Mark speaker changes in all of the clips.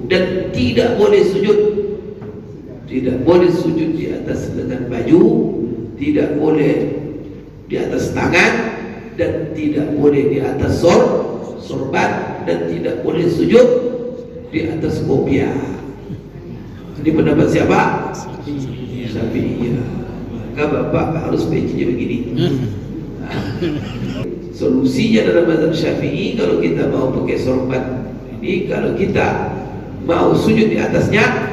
Speaker 1: dan tidak boleh sujud. Tidak boleh sujud di atas lengan baju, tidak boleh di atas tangan, dan tidak boleh di atas sorban, dan tidak boleh sujud di atas kopiah. Ini pendapat siapa? Syafi'iyah. Maka bapak harus bacanya begini. Solusinya dalam mazhab Syafi'i, kalau kita mau pakai sorban ini, kalau kita mau sujud di atasnya,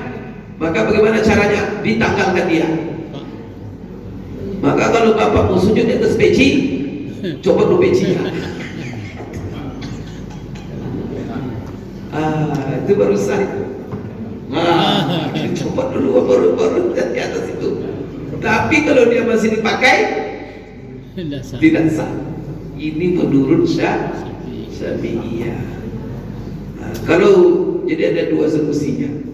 Speaker 1: maka bagaimana caranya? Ditanggalkan dia. Maka kalau bapak mau sujud di atas peci, copot dulu pecinya. Itu baru sah. Copot dulu baru di atas itu. Tapi kalau dia masih dipakai, tidak sah. Ini menurut Syafi'iyah. Kalau jadi ada dua solusinya.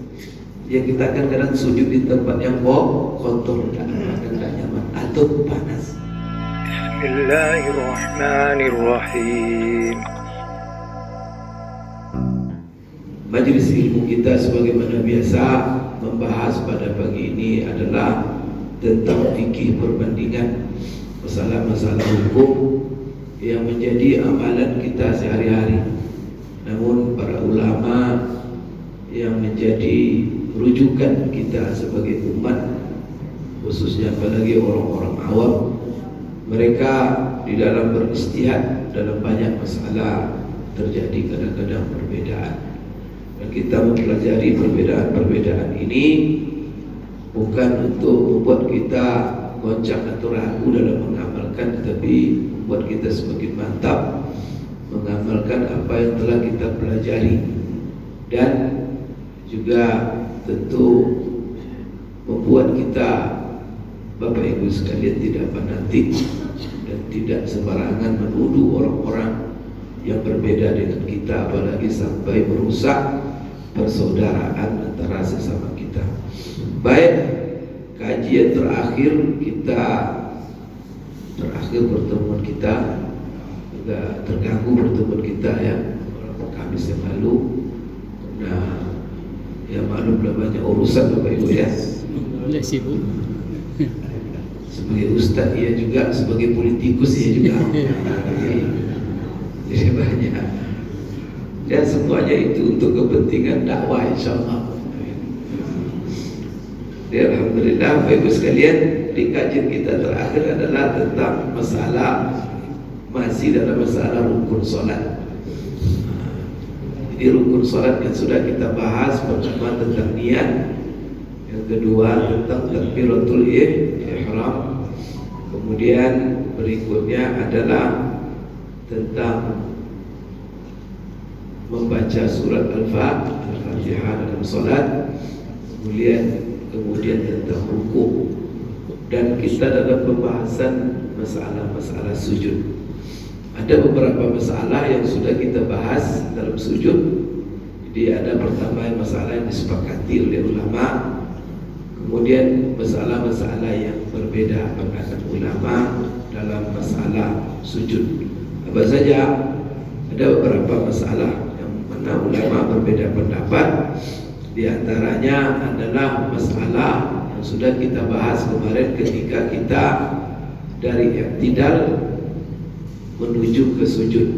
Speaker 1: Yang kita akan kadang sujud di tempat yang kotor, tidak nyaman atau panas.
Speaker 2: Bismillahirrahmanirrahim.
Speaker 1: Majelis ilmu kita sebagaimana biasa membahas pada pagi ini adalah tentang fikih perbandingan masalah-masalah hukum yang menjadi amalan kita sehari-hari. Namun para ulama yang menjadi rujukan kita sebagai umat, khususnya apalagi orang-orang awam, mereka di dalam beristihad dalam banyak masalah terjadi kadang-kadang perbedaan. Dan kita mempelajari perbedaan-perbedaan ini bukan untuk membuat kita goncang atau ragu dalam mengamalkan, tetapi membuat kita semakin mantap mengamalkan apa yang telah kita pelajari, dan juga tentu membuat kita, Bapak Ibu sekalian, tidak fanatik dan tidak sembarangan menuduh orang-orang yang berbeda dengan kita, apalagi sampai merusak persaudaraan antara sesama kita. Baik, kajian terakhir pertemuan kita agak terganggu pertemuan kita ya, Kamis yang lalu. Nah, ya maklumlah banyak urusan Bapak Ibu ya.
Speaker 3: Boleh sibuk.
Speaker 1: Sebagai ustaz ia juga, sebagai politikus ia juga. Jadi banyak. Dan semuanya itu untuk kepentingan dakwah insyaallah. Ya, alhamdulillah Bapak Ibu sekalian, di kajian kita terakhir adalah tentang masalah, masih dalam masalah rukun salat. Jadi rukun salat yang sudah kita bahas, pertama tentang niat, yang kedua tentang takbiratul ihram, kemudian berikutnya adalah tentang membaca surat Al-Fatihah dalam salat, kemudian tentang rukuk, dan kita dalam pembahasan masalah-masalah sujud. Ada beberapa masalah yang sudah kita bahas dalam sujud. Jadi ada pertama masalah yang disepakati oleh ulama, kemudian masalah-masalah yang berbeda pandangan ulama dalam masalah sujud. Apa saja? Ada beberapa masalah yang mana ulama berbeda pendapat. Di antaranya adalah masalah yang sudah kita bahas kemarin ketika kita dari i'tidal menuju ke sujud.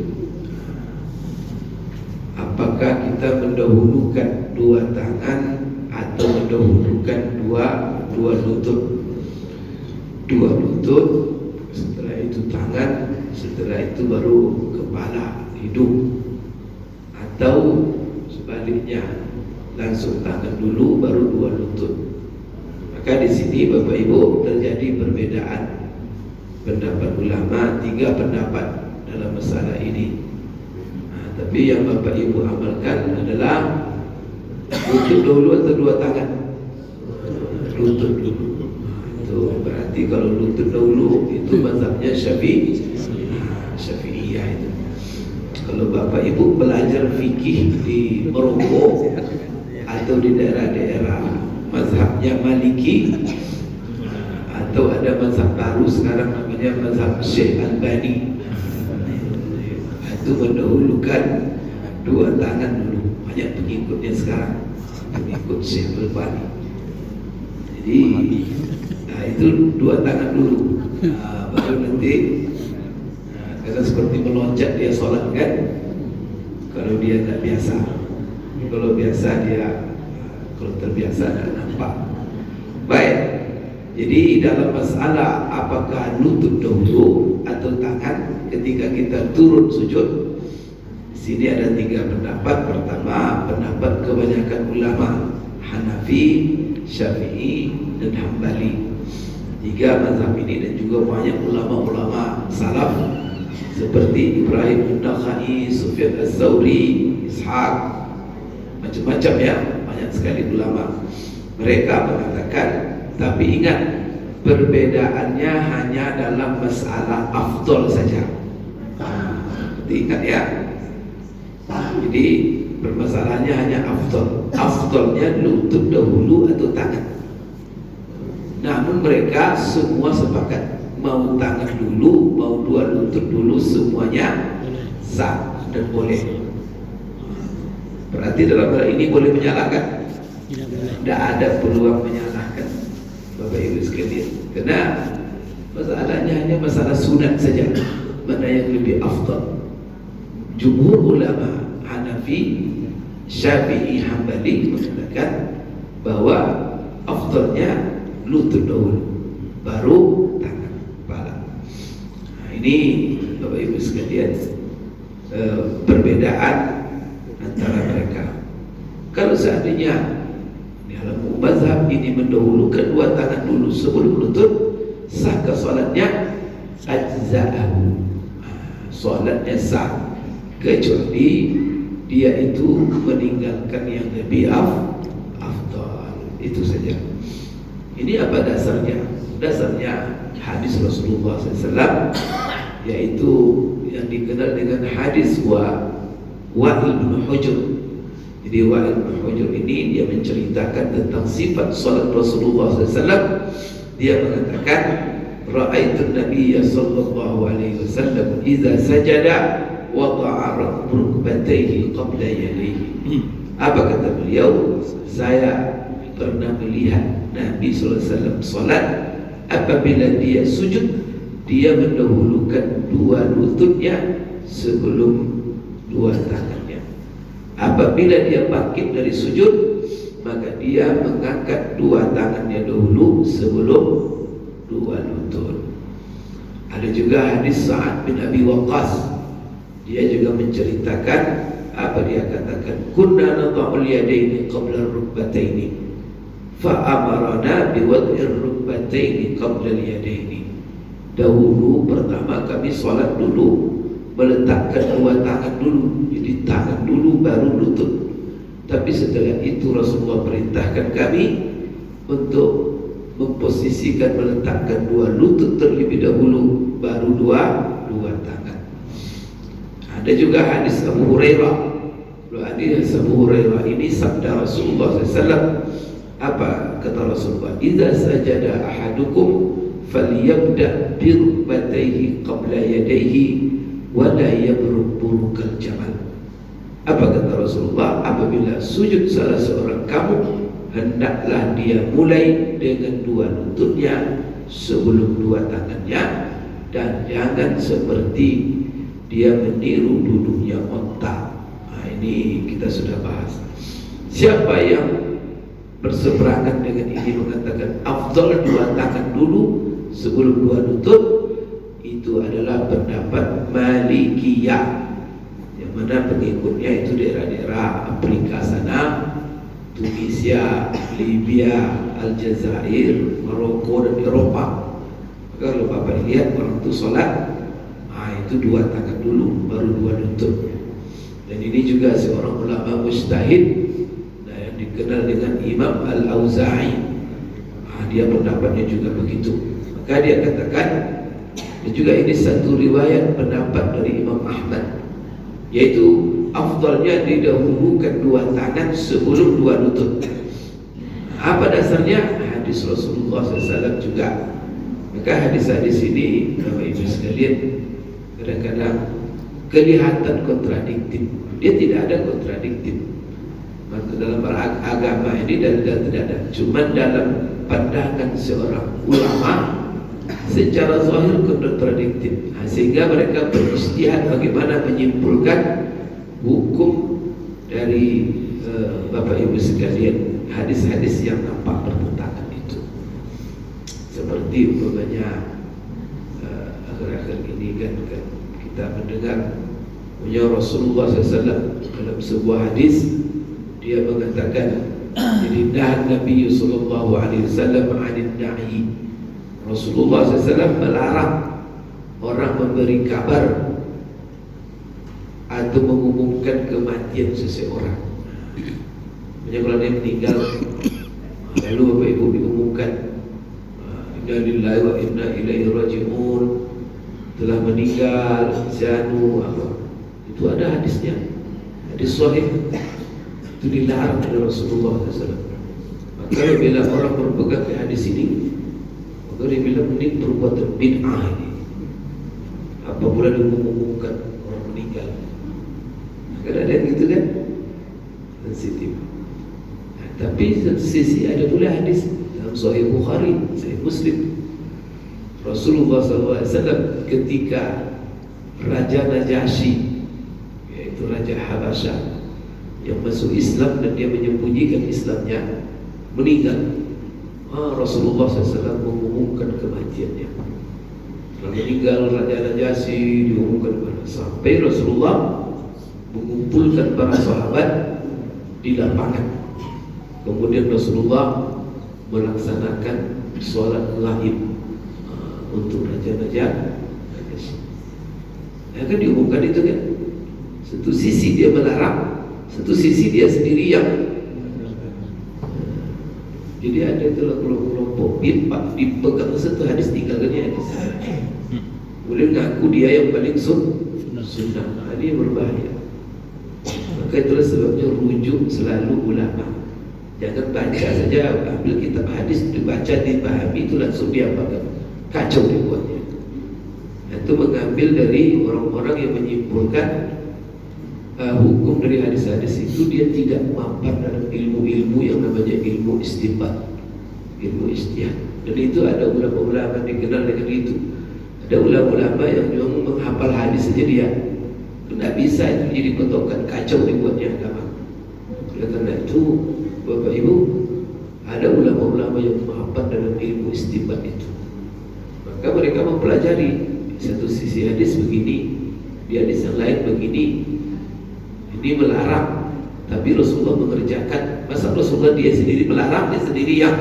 Speaker 1: Apakah kita mendahulukan dua tangan atau mendahulukan dua lutut? Dua lutut, setelah itu tangan, setelah itu baru kepala, hidung, atau sebaliknya, langsung tangan dulu baru dua lutut. Maka di sini Bapak Ibu terjadi perbedaan pendapat ulama, 3 pendapat dalam masalah ini. Tapi yang Bapak Ibu amalkan adalah lutut dulu atau dua tangan? Lutut dulu. Itu berarti kalau lutut dulu itu mazhabnya Syafi'iyah itu. Kalau Bapak Ibu belajar fikih di Maroko atau di daerah-daerah mazhabnya Maliki, atau ada mazhab baru sekarang namanya mazhab Syekh Albani, itu mendahulukan dua tangan dulu. banyak pengikutnya sekarang, pengikut Syekh Al-Albani. Jadi itu dua tangan dulu, baru nanti karena seperti meloncat dia sholat kan, kalau dia tak biasa. Kalau biasa dia, kalau terbiasa tak nampak. Baik, jadi dalam masalah apakah lutut dahulu atau tangan ketika kita turun sujud, di sini ada 3 pendapat. Pertama, pendapat kebanyakan ulama Hanafi, Syafi'i, dan Hambali. 3 mazhab ini dan juga banyak ulama-ulama salaf seperti Ibrahim An-Nakhai, Sufyan Ats-Tsauri, Ishaq, macam-macam ya, banyak sekali ulama. Mereka mengatakan, tapi ingat perbedaannya hanya dalam masalah afdol saja. Ingat ya. Jadi permasalahannya hanya afdol. Afdolnya lutut dahulu atau tangan. Namun mereka semua sepakat mau tangan dulu, mau 2 lutut dulu, semuanya sah dan boleh. Berarti dalam hal ini boleh menyalahkan? Tidak ada peluang menyalahkan Bapak Ibu sekalian, karena masalahnya hanya masalah sunat saja, mana yang lebih afdal. Jumhur ulama Hanafi, Syafi'i, Hambali mengatakan bahwa afdalnya lutut dahulu, baru tangan, kepala. Nah, ini Bapak Ibu sekalian, perbedaan antara mereka. Kalau seandainya di dalam mazhab ini mendahulukan 2 tangan dulu sebelum lutut, sahkah salatnya? Ajza'ahu, salatnya sah, kecuali dia itu meninggalkan yang lebih afdal. Itu saja. Ini apa dasarnya? Dasarnya hadis Rasulullah SAW, yaitu yang dikenal dengan hadis Wa'il bin Hujr. Jadi Wa'il bin Hujr ini dia menceritakan tentang sifat salat Rasulullah SAW. Dia mengatakan, ra'aitu Nabiya sallallahu alaihi wasallam idza sajada wada'a rukbatayhi qabla yadayhi. Apa kata beliau? Saya pernah melihat Nabi SAW salat, apabila dia sujud, dia mendahulukan 2 lututnya sebelum 2 tangannya. Apabila dia bangkit dari sujud, maka dia mengangkat 2 tangannya dahulu sebelum 2 lutut. Ada juga hadis Sa'ad bin Abi Waqqas. Dia juga menceritakan apa dia katakan, kunna nadha'ul yadaini qabla ar-rukbataini fa'amarana biwad'ir rukbataini qabla al-yadaini. Dahulu pertama kami salat dulu meletakkan 2 tangan dulu, jadi tangan dulu baru lutut. Tapi setelah itu Rasulullah perintahkan kami untuk memposisikan meletakkan 2 lutut terlebih dahulu, baru dua tangan. Ada juga hadis Abu Hurairah. Hadis Abu Hurairah ini sabda Rasulullah SAW. Apa kata Rasulullah? Idza sajada ahadukum falyabda bi rukbatayhi qabla yadayhi wa la yabruk burukal jamal. Apa kata Rasulullah? Apabila sujud salah seorang kamu, hendaklah dia mulai dengan 2 lututnya sebelum 2 tangannya, dan jangan seperti dia meniru duduknya onta. Nah, ini kita sudah bahas. Siapa yang berseberangan dengan ini mengatakan afdal 2 tangan dulu sebelum 2 lutut, itu adalah pendapat Malikiyah, yang mana pengikutnya itu daerah-daerah Afrika sana, Tunisia, Libya, Aljazair, Maroko, dan Eropa. Maka kalau Bapak lihat orang itu sholat, itu 2 tangan dulu baru 2 lutut. Dan ini juga seorang ulama mujtahid yang dikenal dengan Imam Al-Auza'i. Dia pendapatnya juga begitu. Maka dia katakan, dan juga ini satu riwayat pendapat dari Imam Ahmad, yaitu afdalnya didahulukan 2 tangan sebelum 2 lutut. Apa dasarnya? Hadis Rasulullah SAW juga. Maka hadis-hadis ini Bapak Ibu sekalian kadang-kadang kelihatan kontradiktif. Dia tidak ada kontradiktif. Maka dalam agama ini dalil tidak ada. Cuma dalam pandangan seorang ulama secara zahir kontradiktif, sehingga mereka berijtihad bagaimana menyimpulkan hukum dari Bapak Ibu sekalian hadis-hadis yang nampak bertentangan itu. Seperti umpamanya akhir-akhir ini kan kita mendengar punya Rasulullah SAW dalam sebuah hadis dia mengatakan, jadi Nabi sallallahu alaihi wasallam 'anil da'i. Rasulullah SAW melarang orang memberi kabar atau mengumumkan kematian seseorang. Maksudnya kalau dia meninggal, lalu Bapak Ibu diumumkan, inna lillahi wa inna ilaihi raji'un, telah meninggal, zanu apa. Itu ada hadisnya, hadis sahih. Itu dilarang oleh Rasulullah SAW. Maka bila orang berpegang ke hadis ini, maka dia bilang ini perbuatan bid'ah ini. Apa pula dia mengumumkan orang meninggal? Kadang-kadang ada gitu kan, sensitif. Tapi satu sisi ada pula hadis dalam Sahih Bukhari, Sahih Muslim. Rasulullah SAW ketika Raja Najasyi, yaitu Raja Habasyah yang masuk Islam dan dia menyembunyikan Islamnya, meninggal, Rasulullah SAW mengumumkan kematiannya. Setelah meninggal Raja Najasyi, diumumkan sampai Rasulullah mengumpulkan para sahabat di lapangan. Kemudian Rasulullah melaksanakan sholat gaib untuk Raja Najasyi. Ya kan diumumkan itu kan. Satu sisi dia melarang, satu sisi dia sendiri yang jadi ada kelompok bid'ah dipegang satu hadis tinggalkannya hadis. Kemudian ngaku dia yang paling sunnah. Ini berbahaya. Maka itulah sebabnya rujuk selalu ulama. Jangan baca saja, ambil kitab hadis dibaca, dipahami itu langsung diapakan, kacau dibuatnya. Itu mengambil dari orang-orang yang menyimpulkan hukum dari hadis-hadis itu dia tidak mapan dalam ilmu-ilmu yang namanya ilmu istinbat, ilmu ijtihad. Dan itu ada ulama-ulama dikenal dengan itu. Ada ulama-ulama yang memang menghafal hadis saja dia tidak bisa itu jadi patokan, kacau dibuatnya agama. Oleh karena itu Bapak Ibu, ada ulama-ulama yang menghafal dalam ilmu istinbat itu. Maka mereka mempelajari satu sisi hadis begini, di hadis yang lain begini. Ini melarang, tapi Rasulullah mengerjakan. Masa Rasulullah dia sendiri melarang, dia sendiri yang,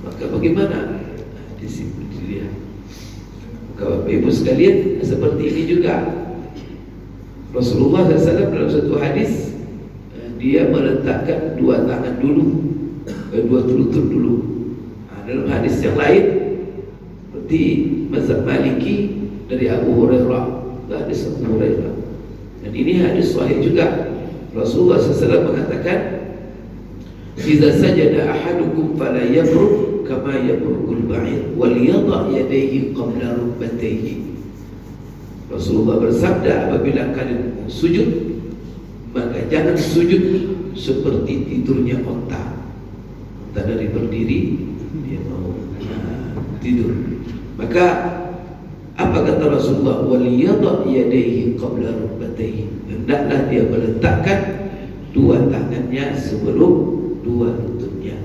Speaker 1: maka bagaimana? Disiplin dilihat. Maka Bapak Ibu sekalian, seperti ini juga Rasulullah SAW dalam satu hadis dia meletakkan dua tangan dulu, dua lutut dulu. Dalam hadis yang lain seperti mazhab Maliki dari Abu Hurairah, hadis Abu Hurairah. Dan ini hadis sahih juga. Rasulullah SAW mengatakan, "Idza sajada ahadukum fala yabruk kama yabrukul ba'ir wal yadha yadayhi qabla rukbatayhi." Rasulullah bersabda, apabila kalian sujud, maka jangan sujud seperti tidurnya onta. Onta dari berdiri dia mau tidur. Maka apa kata Rasulullah? Waliyadha yadayhi qabla rukbatayhi. Hendaklah dia meletakkan dua tangannya sebelum dua lututnya.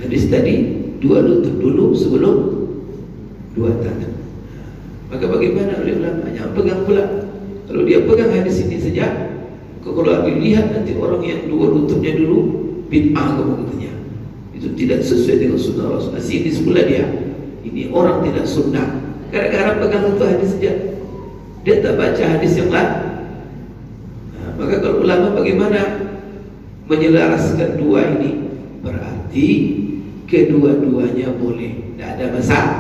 Speaker 1: Hadis tadi dua lutut dulu sebelum dua tangan. Maka bagaimana oleh ulama yang pegang pula? Kalau dia pegang hadis ini saja, kalau dilihat nanti orang yang dua lututnya dulu bid'ah kamu katanya. Itu tidak sesuai dengan sunnah Rasul. Ini semula dia. Ini orang tidak sunnah. Kadang-kadang pegang satu hadis saja, dia tak baca hadis yang lain. Maka kalau ulama bagaimana menyelaraskan dua ini? Berarti kedua-duanya boleh, tidak ada masalah.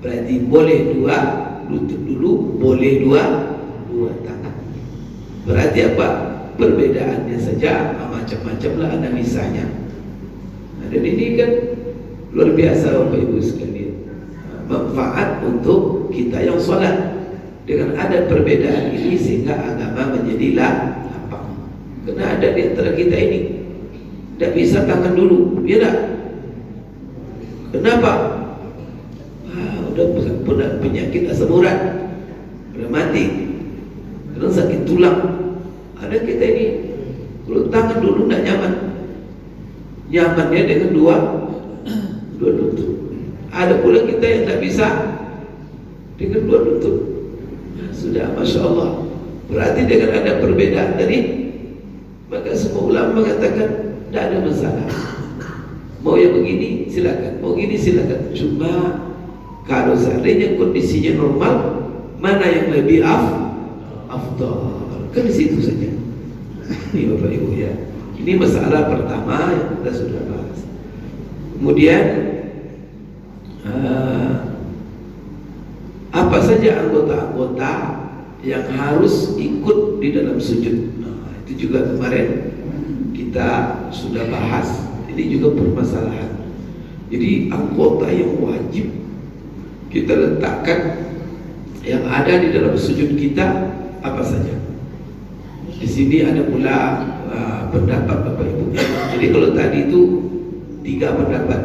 Speaker 1: Berarti boleh dua lutut dulu, boleh dua tangan. Berarti apa? Perbedaannya saja macam-macam lah analisanya. Dan ini kan luar biasa Bapak Ibu sekalian. Manfaat untuk kita yang sholat. Dengan ada perbedaan ini sehingga agama menjadilah apa? Karena ada di antara kita ini tidak bisa tangan dulu, ya tak? Kenapa? Udah punya penyakit asam urat, udah mati, kadang sakit tulang. Ada kita ini kalau tangan dulu tidak nyaman, nyamannya dengan dua lutut. Ada pula kita yang tidak bisa dengan dua lutut. Sudah, masya Allah. Berarti dengan ada perbedaan tadi, maka semua ulama mengatakan tidak ada masalah. Mau yang begini silakan, mau gini silakan. Cuma kalau seandainya kondisinya normal, mana yang lebih afdal? Kan di situ saja. Ini Bapak Ibu ya. Ini masalah pertama yang kita sudah bahas. Kemudian apa saja anggota-anggota yang harus ikut di dalam sujud? Itu juga kemarin kita sudah bahas. Ini juga permasalahan. Jadi anggota yang wajib kita letakkan yang ada di dalam sujud kita apa saja? Di sini ada pula pendapat Bapak Ibu. Jadi kalau tadi itu 3 pendapat.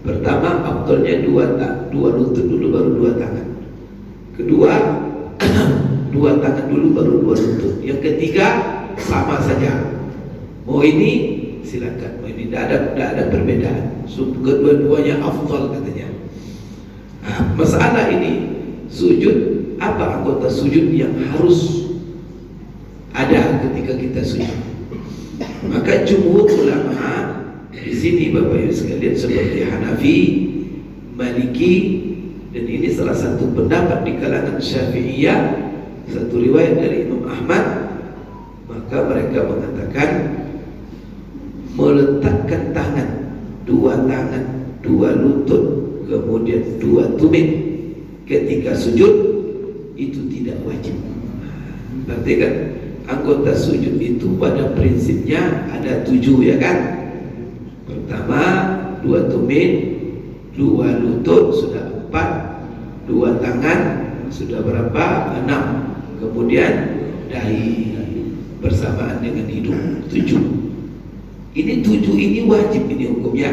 Speaker 1: Pertama, afdalnya dua lutut dulu baru 2 tangan. Kedua, 2 tangan dulu baru 2 lutut. Yang ketiga sama saja. Mau ini silakan, mau ini tidak ada perbedaan. Kedua-duanya afdal katanya. Masalah ini sujud, apa anggota sujud yang harus ada ketika kita sujud? Maka jumhur ulama di sini Bapak Ibu sekalian seperti Hanafi, Maliki, dan ini salah satu pendapat di kalangan Syafi'iyah, satu riwayat dari Imam Ahmad, maka mereka mengatakan meletakkan tangan, 2 tangan, 2 lutut, kemudian 2 tumit ketika sujud itu tidak wajib. Berarti kan anggota sujud itu pada prinsipnya ada 7 ya kan? Pertama 2 tumit, 2 lutut sudah 4, 2 tangan sudah berapa? 6. Kemudian dahi bersamaan dengan hidung 7. Ini 7 ini wajib ini hukumnya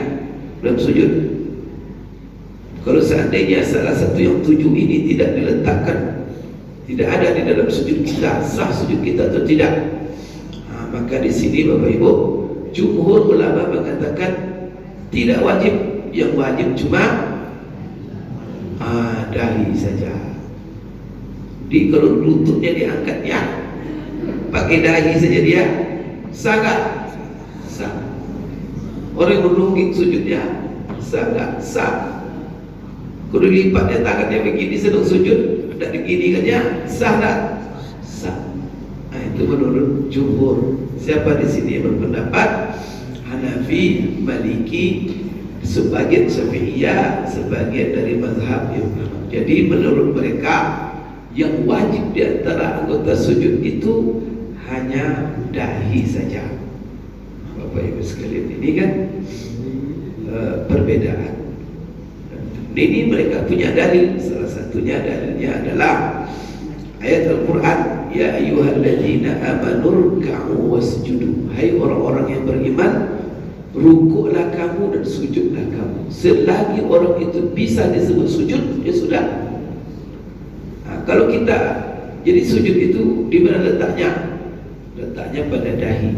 Speaker 1: dalam sujud. Kalau seandainya salah satu yang 7 ini tidak diletakkan, tidak ada di dalam sujud kita, sah sujud kita atau tidak? Maka di sini Bapak Ibu, jumhur ulama mengatakan tidak wajib. Yang wajib cuma dahi saja. Di kalau lututnya diangkat ya, pakai dahi saja dia sah nggak? Sah. Orang yang menungging sujudnya sah nggak? Sah. Kalau lipatnya tangannya begini sedang sujud, tidak diginikannya sah nggak? Sah. Itu menurut jumhur. Siapa di sini yang berpendapat? Hanafi, Maliki, sebagian Syafi'iyah, sebagian dari mazhab Imam. Jadi menurut mereka yang wajib di antara anggota sujud itu hanya dahi saja. Bapak Ibu sekalian, ini kan perbedaan. Ini mereka punya dalil. Salah satunya dalilnya adalah ayat Al-Quran, ya ayyuhalladzina amanu ruk'u wasjudu. Hai orang-orang yang beriman, rukuklah kamu dan sujudlah kamu. Selagi orang itu bisa disebut sujud, ya sudah. Kalau kita jadi sujud itu di mana letaknya? Letaknya pada dahi,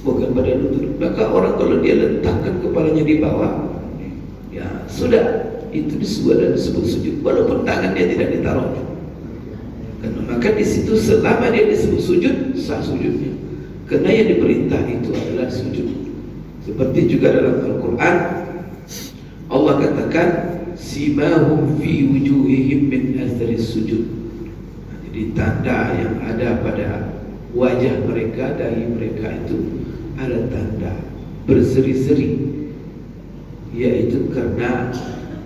Speaker 1: bukan pada lutut. Maka orang kalau dia letakkan kepalanya di bawah, ya sudah, itu disebut sujud, walaupun tangannya tidak ditaruh. Karena maka di situ selama dia disebut sujud, sah sujudnya. Karena yang diperintah itu adalah sujud. Seperti juga dalam Al-Quran Allah katakan simahum fi wujuhihim min athari sujud. Jadi tanda yang ada pada wajah mereka, dahi mereka itu ada tanda berseri-seri, yaitu karena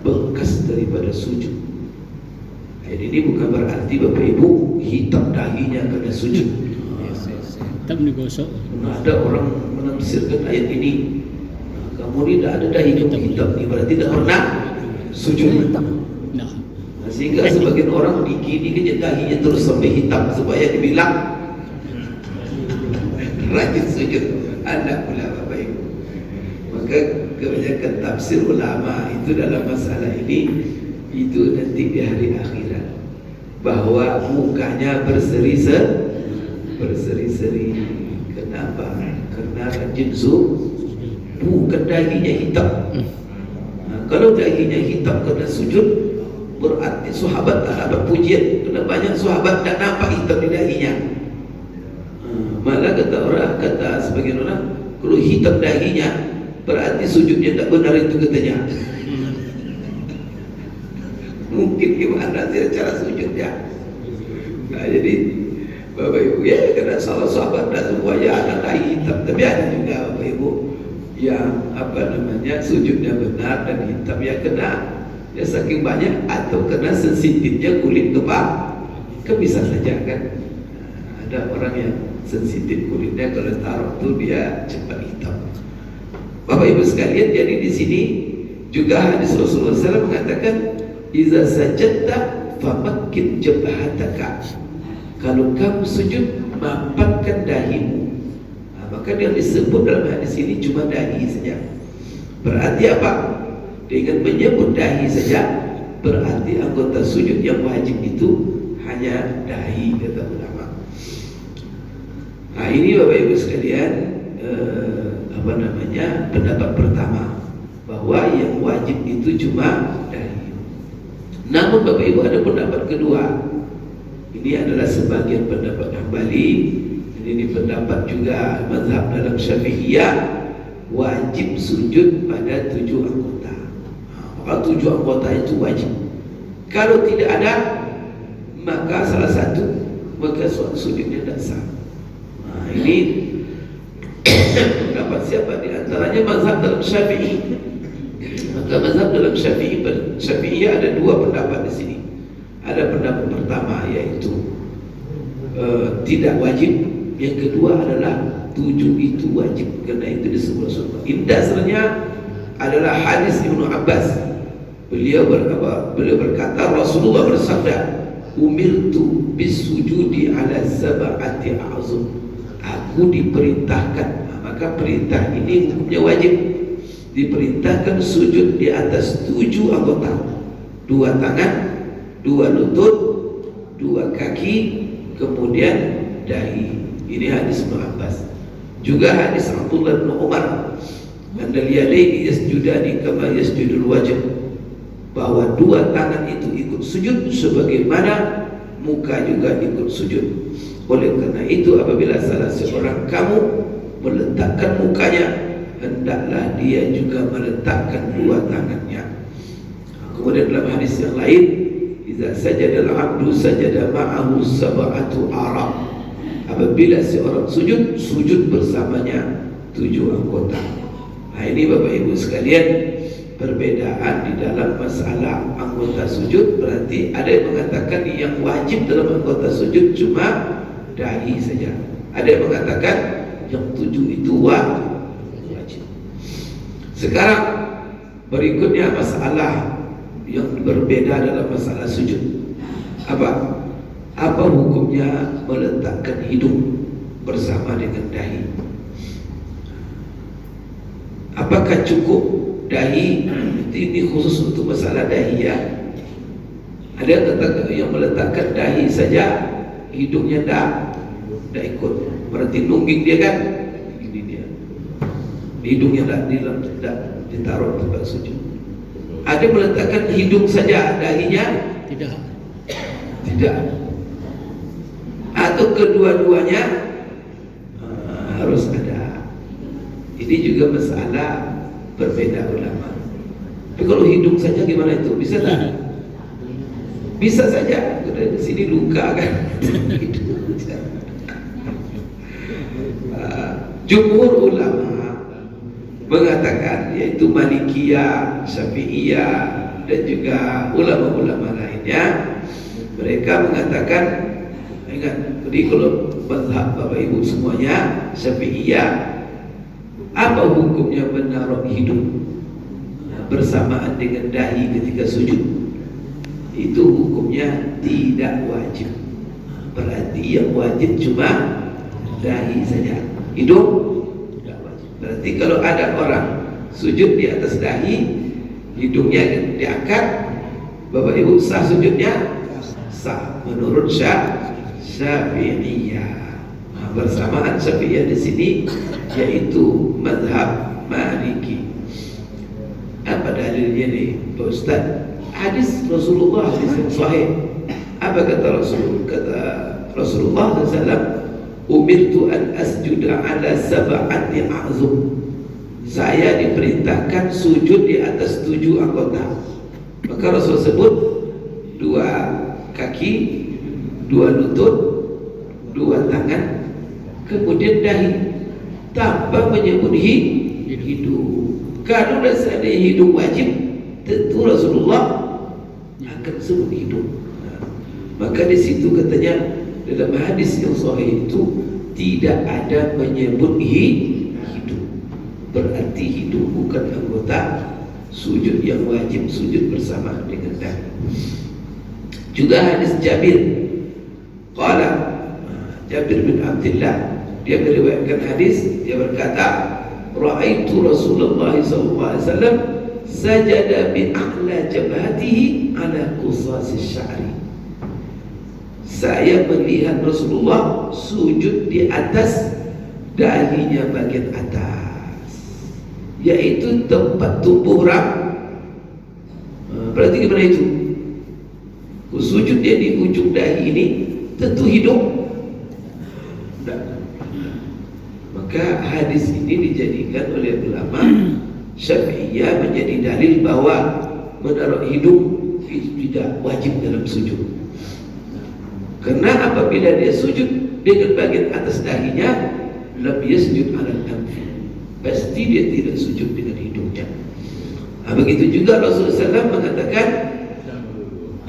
Speaker 1: bekas daripada sujud. Jadi ini bukan berarti Bapak Ibu hitam dahinya karena sujud.
Speaker 3: Hitam digosok.
Speaker 1: Ada orang menafsirkan ayat ini, kamu ini tidak ada dahi kamu hitam, ini berarti tidak pernah sujud. Nah, sehingga sebagian orang digini dahinya terus sampai hitam supaya dibilang rajin sujud. Ada pula Bapak Ibu. Maka kebanyakan tafsir ulama itu dalam masalah ini itu nanti di hari akhirat, bahwa mukanya berseri-seri. Kenapa? Karena rajin bukan dahinya hitam. Kalau dahinya hitam karena sujud, berarti sahabat tak dapat pujian. Karena banyak sahabat tak nampak hitam di dahinya. Malah kata sebagian orang, kalau hitam dahinya berarti sujudnya tak benar, itu katanya. Mungkin gimana sih cara sujudnya? Nah, jadi Bapak Ibu ya, karena salah sahabat dan semuanya ada dahi hitam, tapi ada juga Bapak Ibu yang sujudnya benar dan hitam, ya kena ya saking banyak atau kena sensitifnya kulit kepala, kan bisa saja kan. Ada orang yang sensitif kulitnya, kalau taruh itu dia cepat hitam. Bapak Ibu sekalian, jadi di sini juga hadis Rasulullah SAW mengatakan, iza sajadta famakkin jabhataka. Kalau kamu sujud, mapatkan dahimu. Maka yang disebut dalam hadis ini cuma dahi saja. Berarti apa? Dengan menyebut dahi saja, berarti anggota sujud yang wajib itu hanya dahi, kata ulama. Nah, ini Bapak Ibu sekalian, pendapat pertama, bahwa yang wajib itu cuma dahi. Namun Bapak Ibu ada pendapat kedua. Ini adalah sebagian pendapat Hambali. Ini pendapat juga mazhab dalam Syafi'iyah, wajib sujud pada 7 anggota. Maka 7 anggota itu wajib. Kalau tidak ada, maka salah satu, maka sujudnya tidak sah. Nah, ini pendapat siapa? Di antaranya mazhab dalam Syafi'i. Maka mazhab dalam Syafi'iyah ada 2 pendapat di sini. Ada pendapat pertama, yaitu tidak wajib. Yang kedua adalah 7 itu wajib, karena itu disebut sunnah. Dasarnya adalah hadis Ibnu Abbas. Beliau berkata, Rasulullah bersabda, umirtu bisujudi ala sab'ati a'zum. Aku diperintahkan, maka perintah ini hukumnya wajib. Diperintahkan sujud di atas 7 anggota, 2 tangan, 2 lutut, 2 kaki, kemudian dahi. Ini hadis Ibnu Abbas. Juga hadis Abdullah bin Umar, andal yadaini yasjudani kama yasjudul wajh, bahwa 2 tangan itu ikut sujud sebagaimana muka juga ikut sujud. Oleh karena itu, apabila salah seorang kamu meletakkan mukanya, hendaklah dia juga meletakkan 2 tangannya. Kemudian dalam hadis yang lain, idza sajada al-'abdu sajada ma'ahu sab'atu a'rab. Apabila seorang sujud bersamanya 7 anggota. Nah, ini Bapak Ibu sekalian, perbedaan di dalam masalah anggota sujud. Berarti ada yang mengatakan yang wajib dalam anggota sujud cuma dahi saja. Ada yang mengatakan yang 7 itu wajib. Sekarang berikutnya masalah yang berbeda dalam masalah sujud. Apa hukumnya meletakkan hidung bersama dengan dahi? Apakah cukup dahi? Ini khusus untuk masalah dahi ya. Ada yang katakan yang meletakkan dahi saja, hidungnya tidak ikut, berarti nungging dia kan? Ini dia, hidungnya tidak ditaruh tempat sujud. Ada yang meletakkan hidung saja, dahinya tidak. Atau kedua-duanya harus ada. Ini juga masalah berbeda ulama. Tapi kalau hidung saja gimana itu? Bisa tak? Bisa saja. Di sini luka kan. Jumhur ulama mengatakan, yaitu Malikiyah, Syafi'iyah, dan juga ulama-ulama lainnya, mereka mengatakan, ingat, jadi kalau mazhab Bapak Ibu semuanya Syafi'iyah, apa hukumnya menaruh hidung bersamaan dengan dahi ketika sujud? Itu hukumnya tidak wajib. Berarti yang wajib cuma dahi saja. hidung tidak wajib. Berarti kalau ada orang sujud di atas dahi, hidungnya diangkat, Bapak Ibu sah sujudnya? Sah menurut Syafi'iyah. Bersamaan Syafi'iyah di sini yaitu mazhab Maliki. Apa dalilnya nih, Pak Ustaz? Hadis Rasulullah, hadis yang sahih. Apa kata Rasul? Kata Rasulullah SAW, umirtu an asjuda ala sab'ati a'zum. Saya diperintahkan sujud di atas 7 anggota. Maka Rasul sebut 2 kaki, 2 lutut, 2 tangan, kemudian dahi, tanpa menyebut hidung. Kalau seandainya hidung wajib, tentu Rasulullah akan sebut hidung. Maka di situ katanya dalam hadis yang sahih itu tidak ada menyebut hidung. Berarti hidung bukan anggota sujud yang wajib sujud bersama dengan dahi. Juga hadis Jabir, qala Jabir bin Abdullah, dia meriwayatkan hadis, dia berkata, ra'aitu Rasulullah SAW sajada bi a'la jabhatihi ala qusas sya'ri. Saya melihat Rasulullah sujud di atas dahinya bagian atas, yaitu tempat tumbuh rambut. Berarti gimana itu? Sujud dia di ujung dahi ini, tentu hidung. Maka hadis ini dijadikan oleh ulama Syafi'iyah menjadi dalil bahwa menaruh hidung itu tidak wajib dalam sujud. Karena apabila dia sujud dengan bagian atas dahinya, lam yasjud 'ala al-anfi, pasti dia tidak sujud dengan hidungnya. Begitu juga Rasulullah SAW mengatakan,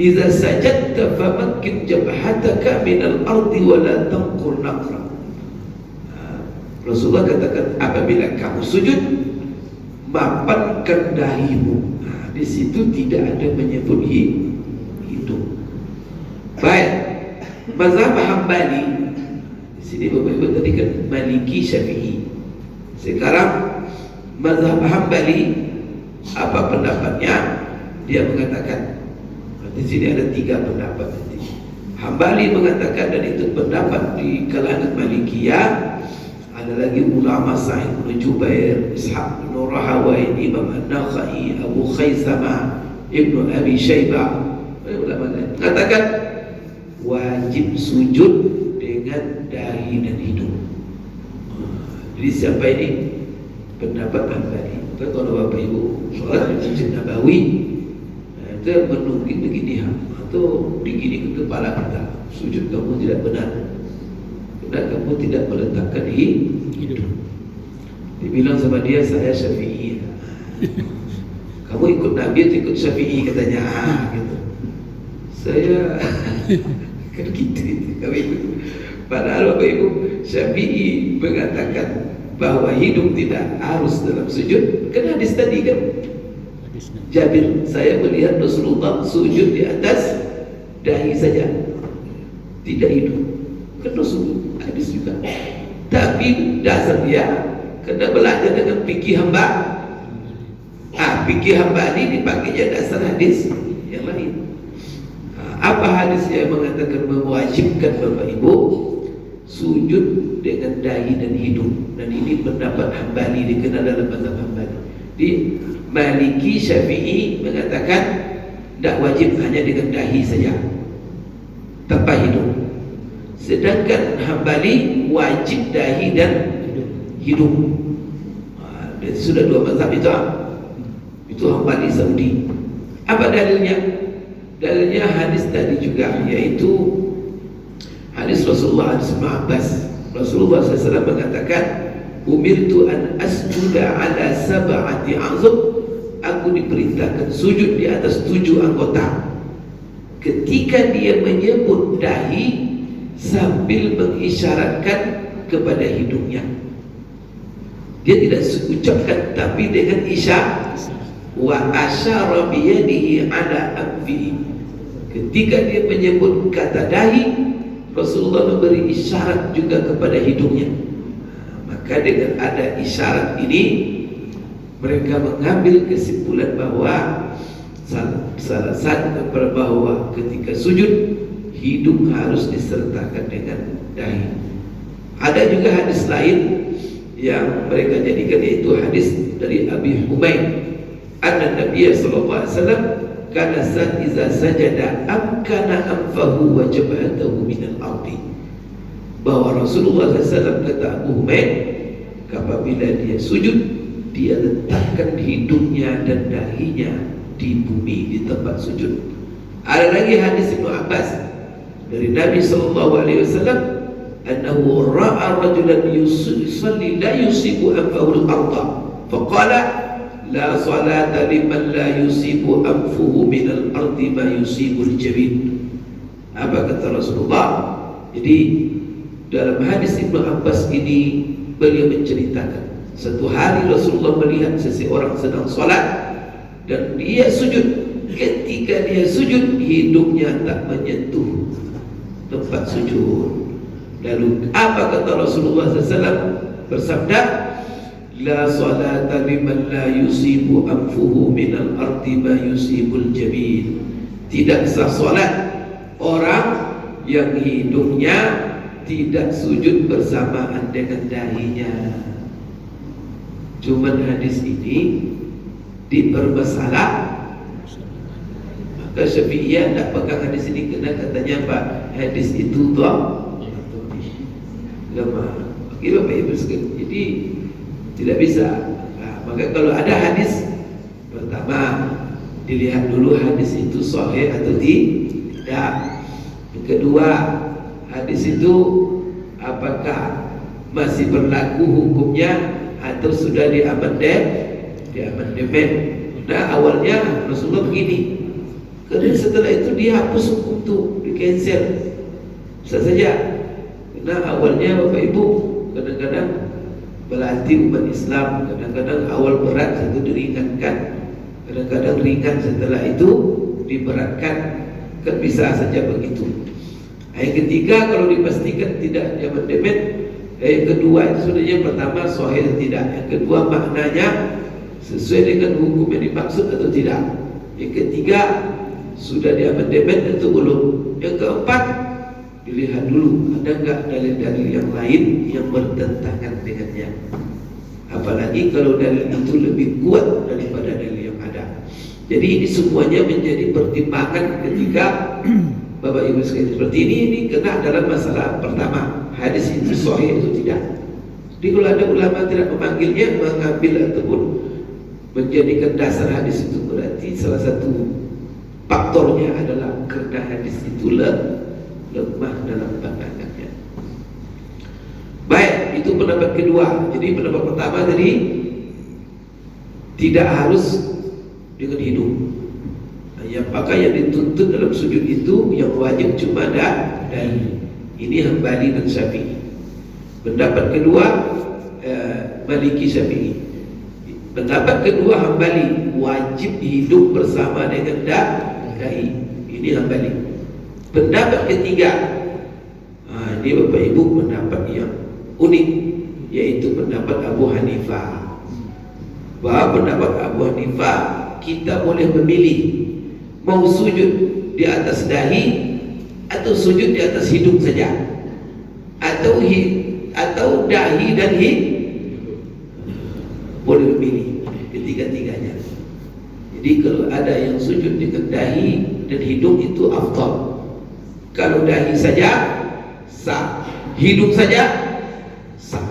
Speaker 1: idza sajadta famakkin jabhataka minal ardi wa la tanqur naqra. Rasulullah katakan, apabila kamu sujud, mapatkan dahimu. Di situ tidak ada menyebut hidung. Baik, mazhab Hambali. Di sini Bapak Ibu tadi kan Maliki, Syafi'i. Sekarang mazhab Hambali, apa pendapatnya? Dia mengatakan, di sini ada 3 pendapat. Hambali mengatakan, dan itu pendapat di kalangan Malikiyah. Ada lagi ulama Sa'id bin Jubair, Ishaq bin Rahawai, Imam An-Nakhai, Abu Khaisamah, Ibnu Abi Syaibah, ulama lain mengatakan wajib sujud dengan dahi dan hidung. Jadi siapa ini? Pendapat Hambali. Kalau Bapak Ibu sholat di Masjid Nabawi, itu menungging begini atau digini ke kepala kita, sujud kamu tidak benar. Dan kamu tidak meletakkan hidung. Dibilang sama dia, saya Syafi'i. Kamu ikut Nabi atau ikut Syafi'i, katanya. Gitu. Saya kan gitu. Kamu ikut. Padahal Bapak Ibu, Syafi'i mengatakan bahwa hidung tidak harus dalam sujud. Kan hadis tadi kan, Jabir, saya melihat Rasulullah sujud di atas dahi saja, tidak hidung. Kan Rasul hadis juga. Tapi dasar dia kena belajar dengan fikih hamba. Fikih hamba ini dipakainya dasar hadis yang lain. Apa hadis yang mengatakan mewajibkan Bapak Ibu sujud dengan dahi dan hidung? Dan ini pendapat Hambali, dikenal dalam mazhab Hambali. Di Maliki, Syafi'i mengatakan tidak wajib, hanya dengan dahi saja tanpa hidung. Sedangkan Hambali wajib dahi dan hidung. Jadi sudah 2 mazhab itu. Itu Hambali Saudi. Apa dalilnya? Dalilnya hadis tadi juga, yaitu hadis Rasulullah Abbas. Rasulullah SAW mengatakan, umirtu an asjuda ala sab'ati a'zum. Aku diperintahkan sujud di atas 7 anggota. Ketika dia menyebut dahi sambil mengisyaratkan kepada hidungnya, dia tidak ucapkan tapi dengan isyarat. Wa asyara biyadihi ala anfihi. Ketika dia menyebut kata dahi, Rasulullah memberi isyarat juga kepada hidungnya. Maka dengan ada isyarat ini mereka mengambil kesimpulan bahwa salah satu bahwa ketika sujud hidung harus disertakan dengan dahi. Ada juga hadis lain yang mereka jadikan, yaitu hadis dari Abi Humaid, anna Nabiya sallallahu alaihi wasallam kana iza sajada amkana anfahu wa jabhatahu min al-ardi. Bahwa Rasulullah SAW, kata Abu Humaid, apabila dia sujud, dia letakkan hidungnya dan dahinya di bumi, di tempat sujud. Ada lagi hadis Ibnu Abbas dari Nabi SAW, annahu ra'a rajulan yusalli la yusibu anfahu al-ardha faqala la salata liman la yusibu anfuhu min al-ardi ma yusibu al-jabin. Apa kata Rasulullah? Jadi dalam hadis Ibnu Abbas ini beliau menceritakan, satu hari Rasulullah melihat seseorang sedang sholat dan dia sujud. Ketika dia sujud, hidungnya tak menyentuh tempat sujud. Lalu apa kata Rasulullah SAW? Bersabda, la salata liman la yusibu anfuhu minal ardi ma yusibul jabin. Tidak sah salat orang yang hidungnya tidak sujud bersamaan dengan dahinya. Cuman hadis ini dipermasalah. Maka Syafi'iyah tak pegang hadis ini kerana katanya apa? Hadis itu lemah. Bagi Bapak Ibu sekalian, jadi tidak bisa. Maka kalau ada hadis, pertama dilihat dulu hadis itu sahih atau tidak. Yang kedua, hadis itu apakah masih berlaku hukumnya atau sudah diamandemen. Nah, awalnya Rasulullah begini, kemudian setelah itu dihapus hukum itu, di cancel. Bisa saja. Karena awalnya Bapak Ibu kadang-kadang berarti umat Islam, kadang-kadang awal berat itu diringankan, kadang-kadang ringan setelah itu diberatkan. Kan bisa saja begitu. Yang ketiga, kalau dipastikan tidak diamandemen. Yang kedua itu sebenarnya pertama sahih tidak. Yang kedua maknanya sesuai dengan hukum yang dimaksud atau tidak. Yang ketiga sudah diamandemen atau belum. Yang keempat, dilihat dulu ada enggak dalil-dalil yang lain yang bertentangan dengannya. Apalagi kalau dalil itu lebih kuat daripada dalil yang ada. Jadi ini semuanya menjadi pertimbangan ketika Bapak Ibu sekalian seperti ini kena dalam masalah pertama, hadis itu sahih atau tidak. Jadi kalau ada ulama tidak memanggilnya, mengambil ataupun menjadikan dasar hadis itu, berarti salah satu faktornya adalah karena hadis itu lemah dalam pandangannya. Baik, itu pendapat kedua. Jadi pendapat pertama tadi tidak harus dengan hidung. Yang pakai yang dituntut dalam sujud itu yang wajib cuma dahi. Ini Hambali dan Syafi'i. Pendapat kedua Maliki Syafi'i. Pendapat kedua Hambali, wajib hidung bersama dengan dahi. Ini Hambali. Pendapat ketiga, ini Bapak Ibu pendapat yang unik, yaitu pendapat Abu Hanifah. Bahwa pendapat Abu Hanifah, kita boleh memilih mau sujud di atas dahi atau sujud di atas hidung saja, atau dahi dan boleh memilih ketiga-tiganya. Jadi kalau ada yang sujud dengan dahi dan hidung itu afdal. Kalau dahi saja sah, hidung saja sah.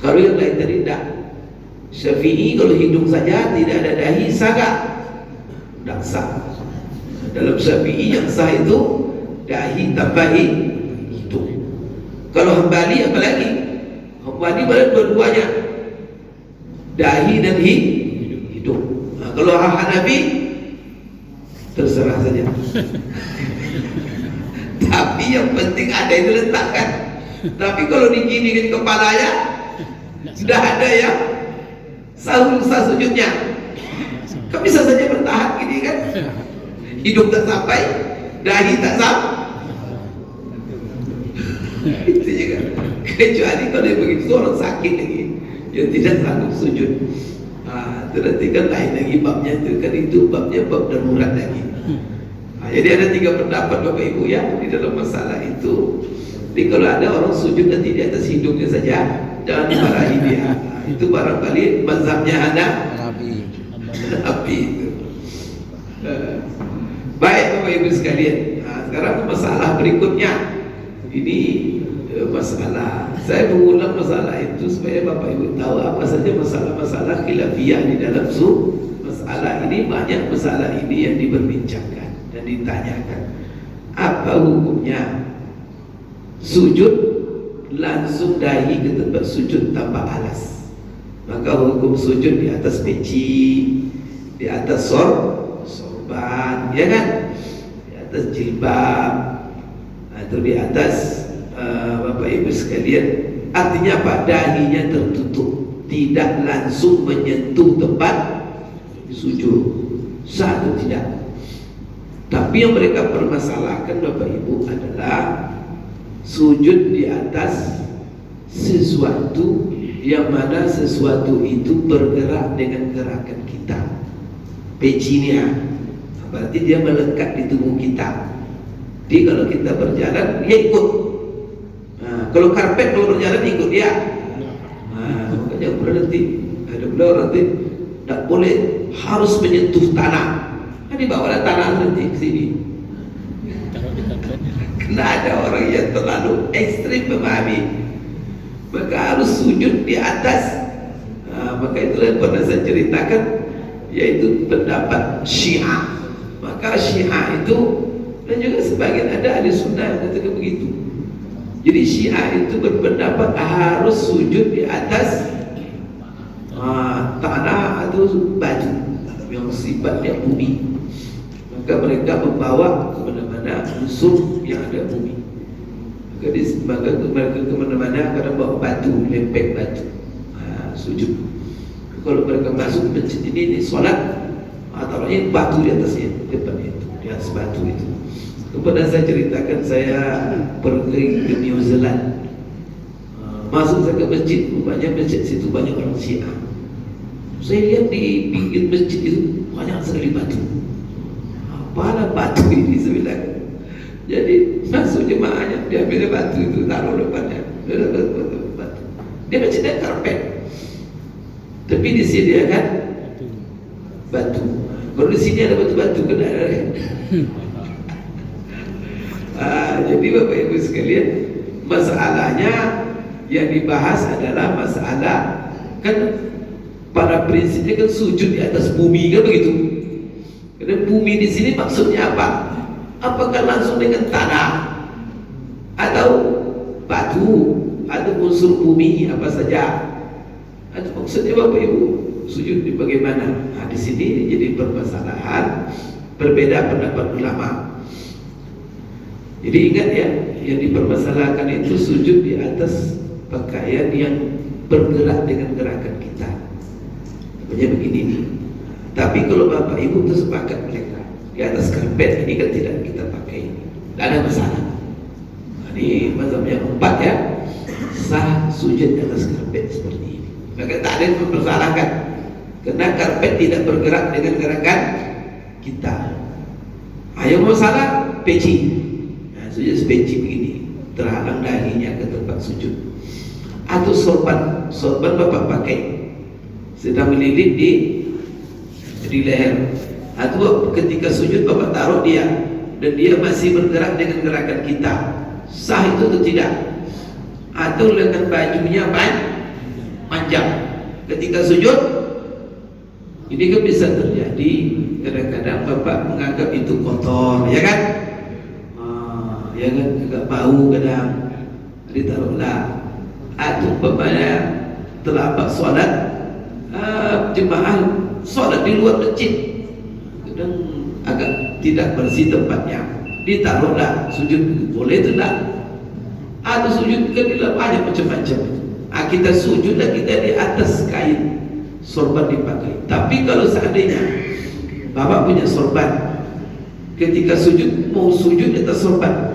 Speaker 1: Kalau yang lain tadi tidak. Syafi'i kalau hidung saja tidak ada dahi sah tidak sah. Dalam Syafi'i yang sah itu dahi tambah hidung. Kalau Hambali apa lagi? Hambali pada dua-duanya, dahi dan hidung. Nah, kalau Hanafi terserah saja. Tapi yang penting ada itu letakkan. Tapi kalau diginiin kepalanya, sudah ada yang sah sujudnya. Kan bisa saja bertahan gini kan? Hidung tak sampai, dahi tak sampai. Itu juga. Kecuali kalau yang begitu orang sakit lagi, yang tidak sanggup sujud. Itu nanti kan lain lagi babnya itu babnya bab darurat lagi. Jadi ada 3 pendapat Bapak Ibu ya di dalam masalah itu. Jadi kalau ada orang sujud nanti di atas hidungnya saja, jangan dimarahi dia. Itu barangkali mazhabnya Hanafi itu. Baik Bapak Ibu sekalian. Sekarang masalah berikutnya. Ini masalah. Saya mengulang masalah itu supaya Bapak Ibu tahu apa saja masalah-masalah khilafiyah di dalam masalah ini. Banyak masalah ini yang diperbincangkan dan ditanyakan. Apa hukumnya sujud langsung dahi ke tempat sujud tanpa alas? Maka hukum sujud di atas peci, di atas sorban, ya kan? Di atas jilbab, atau di atas Bapak Ibu sekalian. Artinya apa? Dahinya tertutup, tidak langsung menyentuh tempat sujud. Sah atau tidak? Tapi yang mereka permasalahkan Bapak Ibu adalah sujud di atas sesuatu yang mana sesuatu itu bergerak dengan gerakan kita. Pecinya berarti dia melekat di tubuh kita. Jadi kalau kita berjalan dia ikut. Kalau karpet kalau berjalan ikut dia. Makanya berarti ada pula orang tidak boleh harus menyentuh tanah. Dibawa tanah nanti ke sini. Karena ada orang yang terlalu ekstrim memahami, maka harus sujud di atas. Maka itulah yang pernah saya ceritakan, yaitu pendapat Syiah. Maka Syiah itu, dan juga sebagian ada ahli sunnah yang katakan begitu. Jadi Syiah itu berpendapat harus sujud di atas tanah atau baju yang sifatnya bumi. Maka mereka membawa kemana-mana unsur yang ada bumi. Maka mereka kemana-mana kadang bawa batu, lempeng batu, sujud. Kalau mereka masuk masjid ini solat, taruhnya batu di atasnya, depan itu, di atas batu itu. Kemudian saya ceritakan saya pergi ke New Zealand. Masuk saya ke masjid, banyak masjid situ banyak orang Syiah. Saya lihat di pinggir masjid itu banyak sekali batu. Apalah batu ini sebenarnya. Jadi masuk jemaahnya dia ambil batu itu taruh depannya. Batu. Dia masjidnya karpet. Tapi disediakan batu. Kalau di sini ada batu-batu kena. Jadi Bapak Ibu sekalian, masalahnya yang dibahas adalah masalah kan pada prinsipnya kan sujud di atas bumi kan begitu. Karena bumi di sini maksudnya apa? Apakah langsung dengan tanah atau batu atau unsur bumi apa saja? Atau maksudnya Bapak Ibu sujud di bagaimana? Di sini jadi permasalahan, berbeda pendapat ulama. Jadi ingat ya, yang dipermasalahkan itu sujud di atas pakaian yang bergerak dengan gerakan kita. Namanya begini nih. Tapi kalau Bapak Ibu itu sepakat mereka di atas karpet ini kan tidak kita pakai, tidak ada masalah. Ini mazhab yang 4 ya, sah sujud di atas karpet seperti ini. Maka tak ada yang mempersalahkan, karena karpet tidak bergerak dengan gerakan kita. Yang masalah peci. Sujud peci begini, terhalang dahinya ke tempat sujud. Atau sorban Bapak pakai sedang melilit di leher. Atau ketika sujud Bapak taruh dia dan dia masih bergerak dengan gerakan kita, sah itu atau tidak? Atau lengan bajunya panjang ketika sujud, ini kan bisa terjadi. Kadang-kadang Bapak menganggap itu kotor, ya kan? Ya kan, agak bau kadang ditaruhlah. Atau umpamanya terlambat sholat, jemaah sholat di luar masjid, kadang agak tidak bersih tempatnya, ditaruhlah sujud, boleh itu tak? Atau sujud kan banyak macam-macam. Kita sujudlah kita di atas kain sorban dipakai. Tapi kalau seandainya Bapak punya sorban, ketika sujud mau sujud di atas sorban,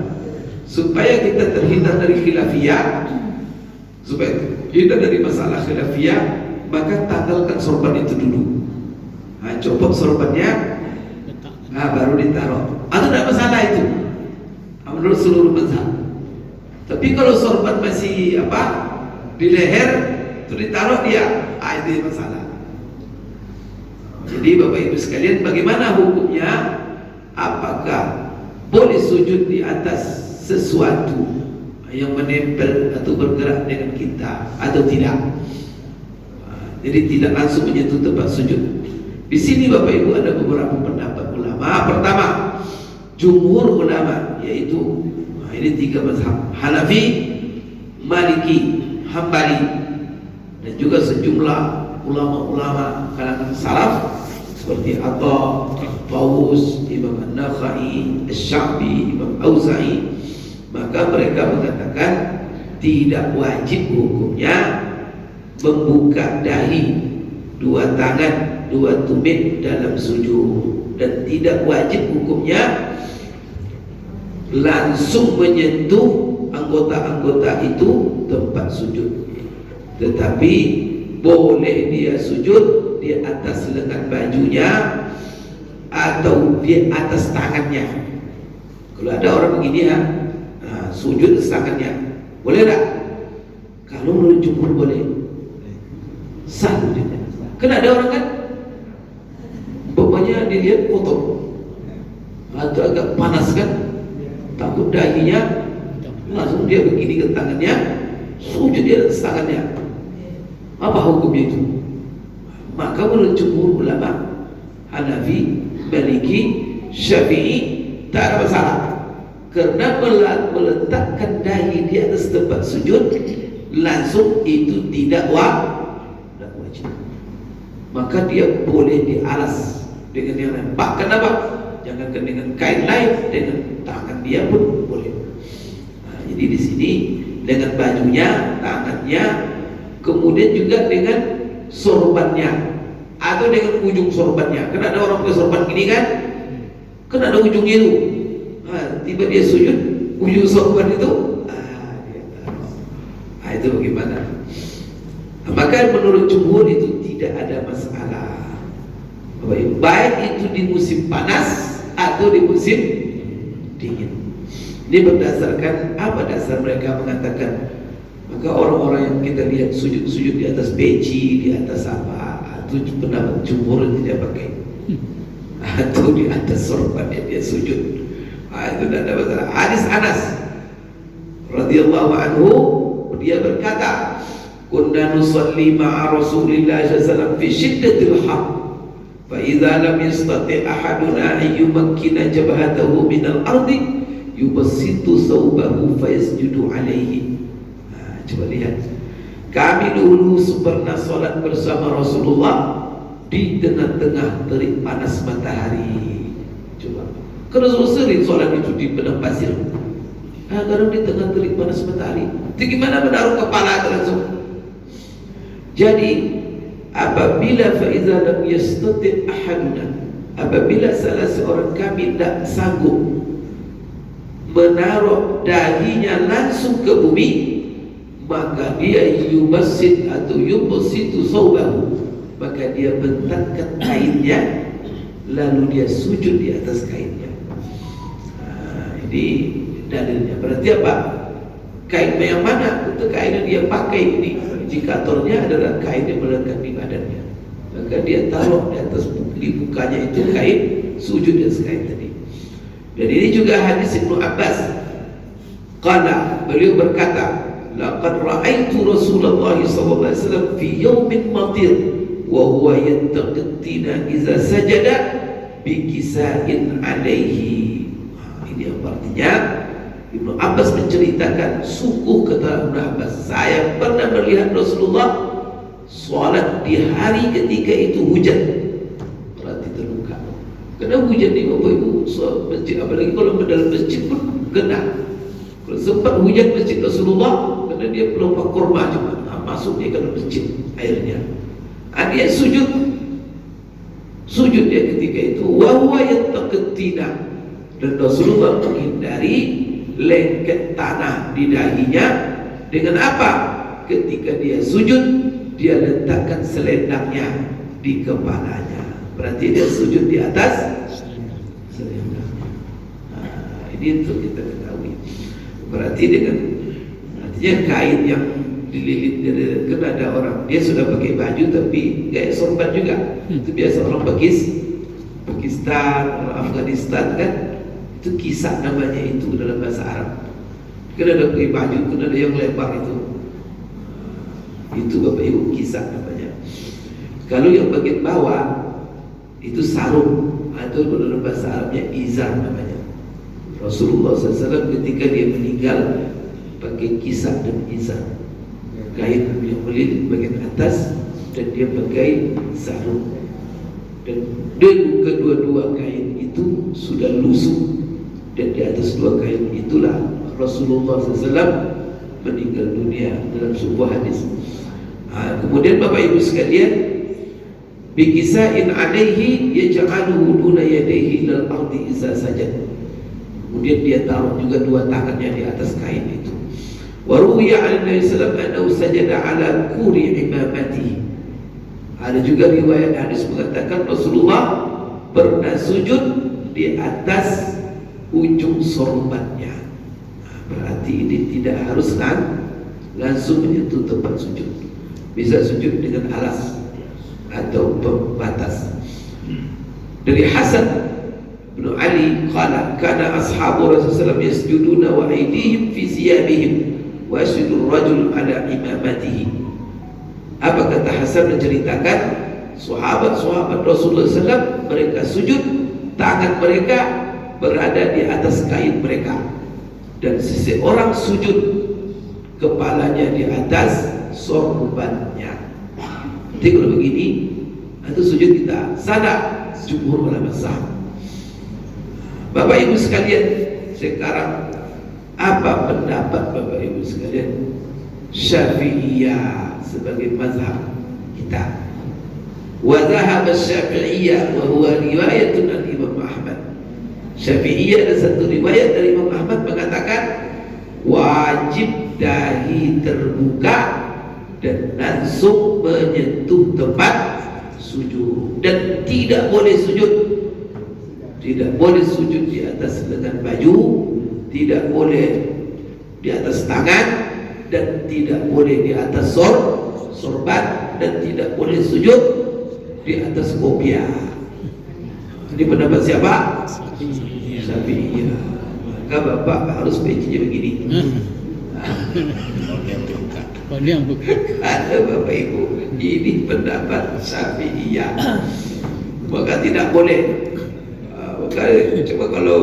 Speaker 1: supaya kita terhindar dari khilafiyah, supaya terhindar dari masalah khilafiyah, maka tanggalkan sorban itu dulu. Nah, copot sorbannya, nah, baru ditaruh. Atau tidak masalah itu, menurut seluruh mazhab. Tapi kalau sorban masih di leher, itu ditaruh dia, itu masalah. Jadi Bapak Ibu sekalian, bagaimana hukumnya? Apakah boleh sujud di atas sesuatu yang menempel atau bergerak dengan kita atau tidak? Jadi tidak langsung menyentuh tempat sujud. Di sini Bapak Ibu ada beberapa pendapat ulama. Pertama, jumhur ulama, yaitu ini 3 mazhab: Hanafi, Maliki, Hambali, dan juga sejumlah ulama-ulama kalangan salaf seperti Atta, Tawus, Imam An-Nakhai, Asy-Sya'bi, Imam Auza'i. Maka mereka mengatakan tidak wajib hukumnya membuka dahi, 2 tangan, 2 tumit dalam sujud, dan tidak wajib hukumnya langsung menyentuh anggota-anggota itu tempat sujud. Tetapi boleh dia sujud di atas lengan bajunya atau di atas tangannya. Kalau ada orang begini sujud di tangannya, boleh tak? Kalau menurut jumhur boleh, sah sujudnya. Kan ada orang kan, pokoknya dilihat kotor atau agak panas kan, takut dahinya, langsung dia begini ke tangannya, sujud di atas tangannya. Apa hukumnya itu? Maka menurut jumhur ulama Hanafi, Maliki, Syafi'i, tak ada masalah, karena meletakkan dahi di atas tempat sujud langsung itu tidak wajib. Maka dia boleh dialas dengan yang lain. Bahkan jangankan dengan kain lain, dengan tangan dia pun boleh. Jadi di sini dengan bajunya, tangannya, kemudian juga dengan sorbannya atau dengan ujung sorbannya. Kan ada orang pakai sorban gini kan ada ujungnya itu. Tiba dia sujud, ujung sorban itu itu bagaimana? Maka menurut jumhur itu tidak ada masalah, baik itu di musim panas atau di musim dingin. Ini berdasarkan apa dasar mereka mengatakan? Maka orang-orang yang kita lihat sujud-sujud di atas peci, di atas itu pendapat jumhur tidak pakai, atau di atas sorban dia sujud. Itu tidak ada masalah. Hadis Anas radhiyallahu anhu, dia berkata, kunna nusalli ma'a Rasulillah sallallahu alaihi wasallam fi shiddatil har, fa idza lam yastati' ahaduna an yumakkina jabhatahu min al-ardi yubassitu thawbahu fa yasjudu alaihi. Coba lihat, kami dulu pernah salat bersama Rasulullah di tengah-tengah terik panas matahari. Coba, karena Rasulullah sering salat itu di padang pasir, kadang di tengah terik panas matahari. Itu gimana menaruh kepala itu langsung? Jadi apabila faiza lam yastati' ahaduna, apabila salah seorang kami tidak sanggup menaruh dahinya langsung ke bumi, maka dia yubassit atau yubassitu thawbahu, maka dia bentangkan kainnya lalu dia sujud di atas kainnya. Ini dalilnya. Berarti apa? Kain yang mana? Untuk kain yang dia pakai ini, indikatornya adalah kain yang melekat di badannya. Maka dia taruh di atas mukanya itu kain, sujud di atas kain tadi. Dan ini juga hadis Ibnu Abbas. Qala, beliau berkata, laqad ra'aitu Rasulullah sallallahu alaihi wasallam fi yawmin matir wa huwa yattaqittina idza sajada bi kisa'in alaihi. Ini artinya Ibnu Abbas menceritakan, sungguh kata Ibnu Abbas, saya pernah melihat Rasulullah sholat di hari ketika itu hujan, berarti terluka. Karena hujan di Bapak Ibu masjid, apalagi kalau dalam masjid pun kena. Kalau sempat hujan masjid Rasulullah, karena dia pelompak kurma cuma masuk dia ke dalam masjid airnya. Dia sujud dia ketika itu, wa huwa yattaqittina, dan Rasulullah menghindari lengket tanah di dahinya. Dengan apa? Ketika dia sujud, dia letakkan selendangnya di kepalanya. Berarti dia sujud di atas selendang. Ini untuk kita ketahui. Berarti dengan artinya kain yang dililit dari, kan ada orang dia sudah pakai baju tapi gaya sorban juga. Itu biasa orang Pakistan, orang Afghanistan kan, itu kisah namanya itu dalam bahasa Arab. Kan ada pakai baju, kan ada yang lebar itu Bapak Ibu kisah namanya. Kalau yang bagian bawah itu sarung atau dalam bahasa Arabnya izar namanya. Rasulullah SAW ketika dia meninggal pakai kisah dan izar, kain yang melilit bagian atas, dan dia pakai sarung. Dan kedua-dua kain itu sudah lusuh, dan di atas dua kain itulah Rasulullah SAW meninggal dunia dalam sebuah hadis. Kemudian Bapak Ibu sekalian, bikisain alaihi yaj'aluhu duna yadayhi lil ardi iza sajad. Kemudian dia taruh juga dua tangannya di atas kain itu. Wa ruwiya 'an Nabi sallallahu alaihi wasallam sajada 'ala kuri imamatihi. Ada juga riwayat hadis mengatakan Rasulullah pernah sujud di atas ujung sorbannya. Berarti ini tidak harus langsung menyentuh tempat sujud. Bisa sujud dengan alas atau pembatas. Dari Hasan bin Ali qala kana ashabu Rasulullah yasjuduna wa aydihim fi siyabihim wa yasjudu ar-rajul ala imamatihi. Apa kata Hasan menceritakan sahabat-sahabat Rasulullah SAW mereka sujud, tangan mereka berada di atas kain mereka, dan seseorang sujud kepalanya di atas sorbannya. Jadi kalau begini itu sujud kita sadar jumhur ulama sah. Bapak Ibu sekalian, sekarang apa pendapat Bapak Ibu sekalian Syafi'iyah sebagai mazhab kita? Wa dhahab Syafi'iyah wa huwa riwayatun al-Imam Ahmad. Syafi'iyah ada satu riwayat dari Imam Ahmad mengatakan wajib dahi terbuka dan langsung menyentuh tempat sujud, dan tidak boleh sujud di atas lengan baju, tidak boleh di atas tangan, dan tidak boleh di atas sorban, dan tidak boleh sujud di atas kopiah. Ini pendapat siapa? Syafi'iyah. Maka Bapak harus bacanya begini. Ada Bapak Ibu, ini pendapat Syafi'iyah. Maka tidak boleh. Maka coba kalau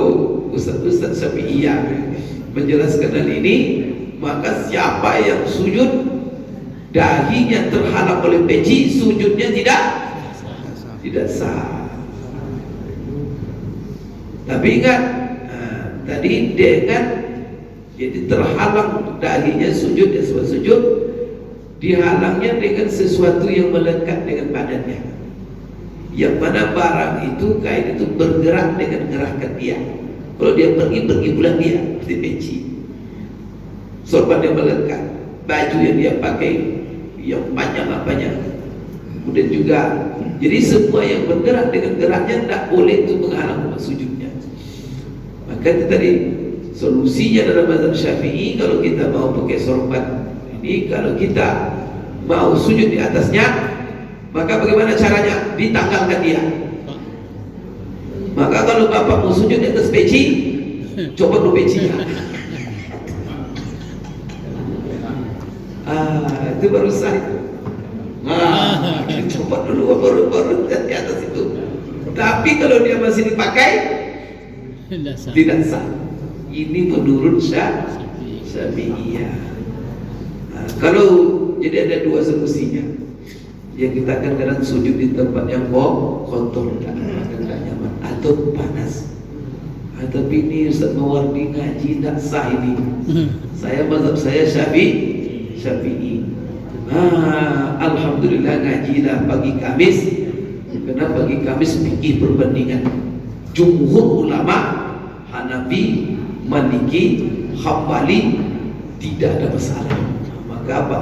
Speaker 1: Ustaz Syafi'iyah menjelaskan hal ini, maka siapa yang sujud dahinya terhalang oleh peci, sujudnya tidak sah. Tapi ingat, tadi dengan jadi terhalang dahinya sujud, ya sebab sujud dihalangnya dengan sesuatu yang melekat dengan badannya, yang mana barang itu, kain itu bergerak dengan gerakan dia. Kalau dia pergi pula dia seperti peci. Sorban yang melekat, baju yang dia pakai yang panjang apanya, kemudian juga jadi semua yang bergerak dengan geraknya tidak boleh itu menghalang sujudnya. Maka itu tadi solusinya dalam mazhab Syafi'i, kalau kita mau pakai sorban ini, kalau kita mau sujud di atasnya, maka bagaimana caranya? Ditanggalkan dia. Maka kalau Bapak mau sujud di atas peci, coba dulu pecinya. Itu baru sah itu. Coba dulu baru di atas itu. Tapi kalau dia masih dipakai, tidak sah. Ini menurut Syafi'iyah. Kalau jadi ada dua solusinya. Yang kita kadang sujud di tempat yang kotor, tidak nyaman atau panas. Tapi ini Ustaz Mawardi ngaji tidak sah ini. Saya mazhab saya Syafi'i. Alhamdulillah ngajilah pagi Kamis, karena pagi Kamis fikih perbandingan. Jumhur ulama Hanafi, Maliki, Hambali tidak ada masalah. Maka apa?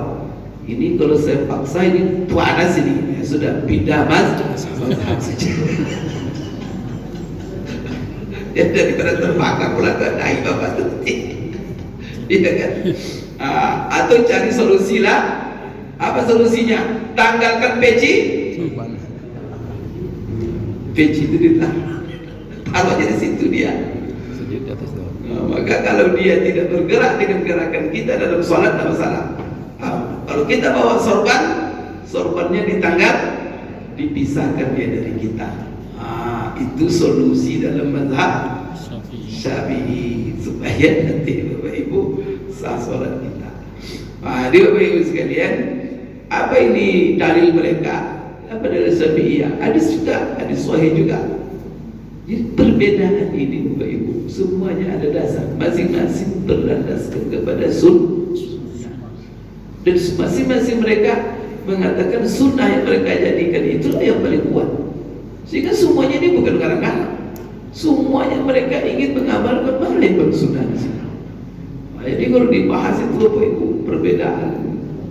Speaker 1: Ini kalau saya paksa ini panas ini, ya sudah pindah mazhab saja. Ya daripada terbakar pula naik bapak tuti, iya kan? Atau cari solusi lah. Apa solusinya? Tanggalkan peci. Peci itu taruh aja di situ dia. Maka kalau dia tidak bergerak dengan gerakan kita dalam sholat, tidak masalah. Kalau kita bawa sorban, sorbannya ditanggal, dipisahkan dia dari kita. Itu solusi dalam mazhab Syafi'i supaya nanti Bapak Ibu sah sholat kita. Jadi Bapak Ibu sekalian, apa ini dalil mereka? Apa dalil Syafi'iyah? Hadis juga, hadis sahih juga. Jadi perbedaan ini Bapak Ibu semuanya ada dasar, masing-masing berlandaskan kepada sunnah. Dan masing-masing mereka mengatakan sunnah yang mereka jadikan itulah yang paling kuat. Sehingga semuanya ini bukan karang-karang. Semuanya mereka ingin mengamalkan mana yang paling sunnah di sini. Jadi kalau dibahas itu Bapak Ibu perbedaan,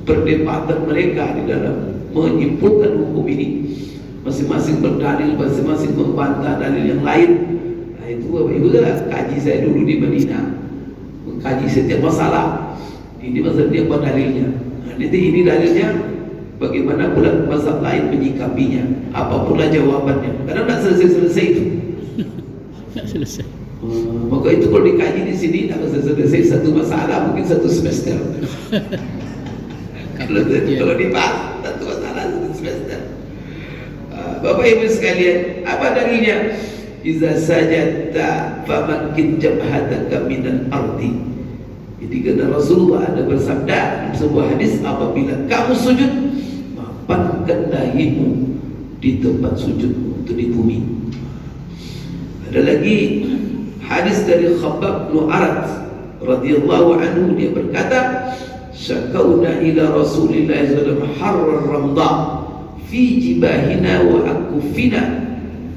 Speaker 1: perdebatan mereka di dalam menyimpulkan hukum ini, masing-masing berdalil, masing-masing membantah dalil yang lain. Nah itu Bapak Ibu lah kaji saya dulu di Madinah, mengkaji setiap masalah. Ini mazhab dia apa dalilnya? Nah, ini dalilnya, bagaimana pula mazhab lain menyikapinya? Apa pula jawabannya? Karena tidak selesai-selesai itu.
Speaker 3: Tidak selesai.
Speaker 1: Maka itu kalau dikaji di sini tidak selesai satu masalah, mungkin satu semester. Kalau dibahas satu masalah satu semester. Bapak Ibu sekalian, apa dalilnya? Iza sajadta famakin jabhataka minal ardi. Jadi kata Rasulullah ada bersabda dalam sebuah hadis, apabila kamu sujud, mapatkan dahimu di tempat sujudmu, itu di bumi. Ada lagi hadis dari Khabbab bin Arat radhiyallahu anhu, dia berkata, syakauna ila Rasulillah sallallahu alaihi wasallam harra ramda fi jibahina wa akufina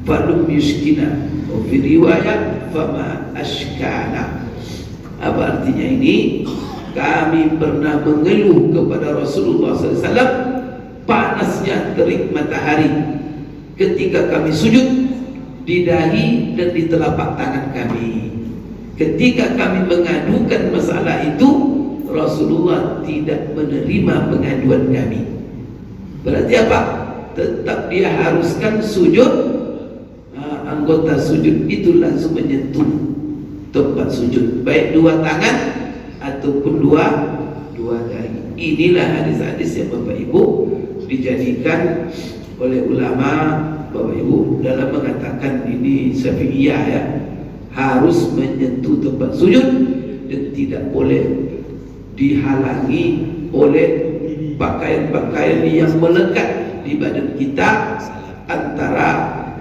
Speaker 1: falum yuskina, wa fi riwayat fama ashkana. Apa artinya ini? Kami pernah mengeluh kepada Rasulullah SAW panasnya terik matahari ketika kami sujud di dahi dan di telapak tangan kami. Ketika kami mengadukan masalah itu, Rasulullah tidak menerima pengaduan kami. Berarti apa? Tetap dia haruskan sujud, anggota sujud itu langsung menyentuh tempat sujud, baik dua tangan ataupun dua dahi. Inilah hadis-hadis yang Bapak Ibu dijadikan oleh ulama Bapak Ibu dalam mengatakan ini Syafi'iyah ya, harus menyentuh tempat sujud dan tidak boleh dihalangi oleh pakaian-pakaian yang melekat di badan kita antara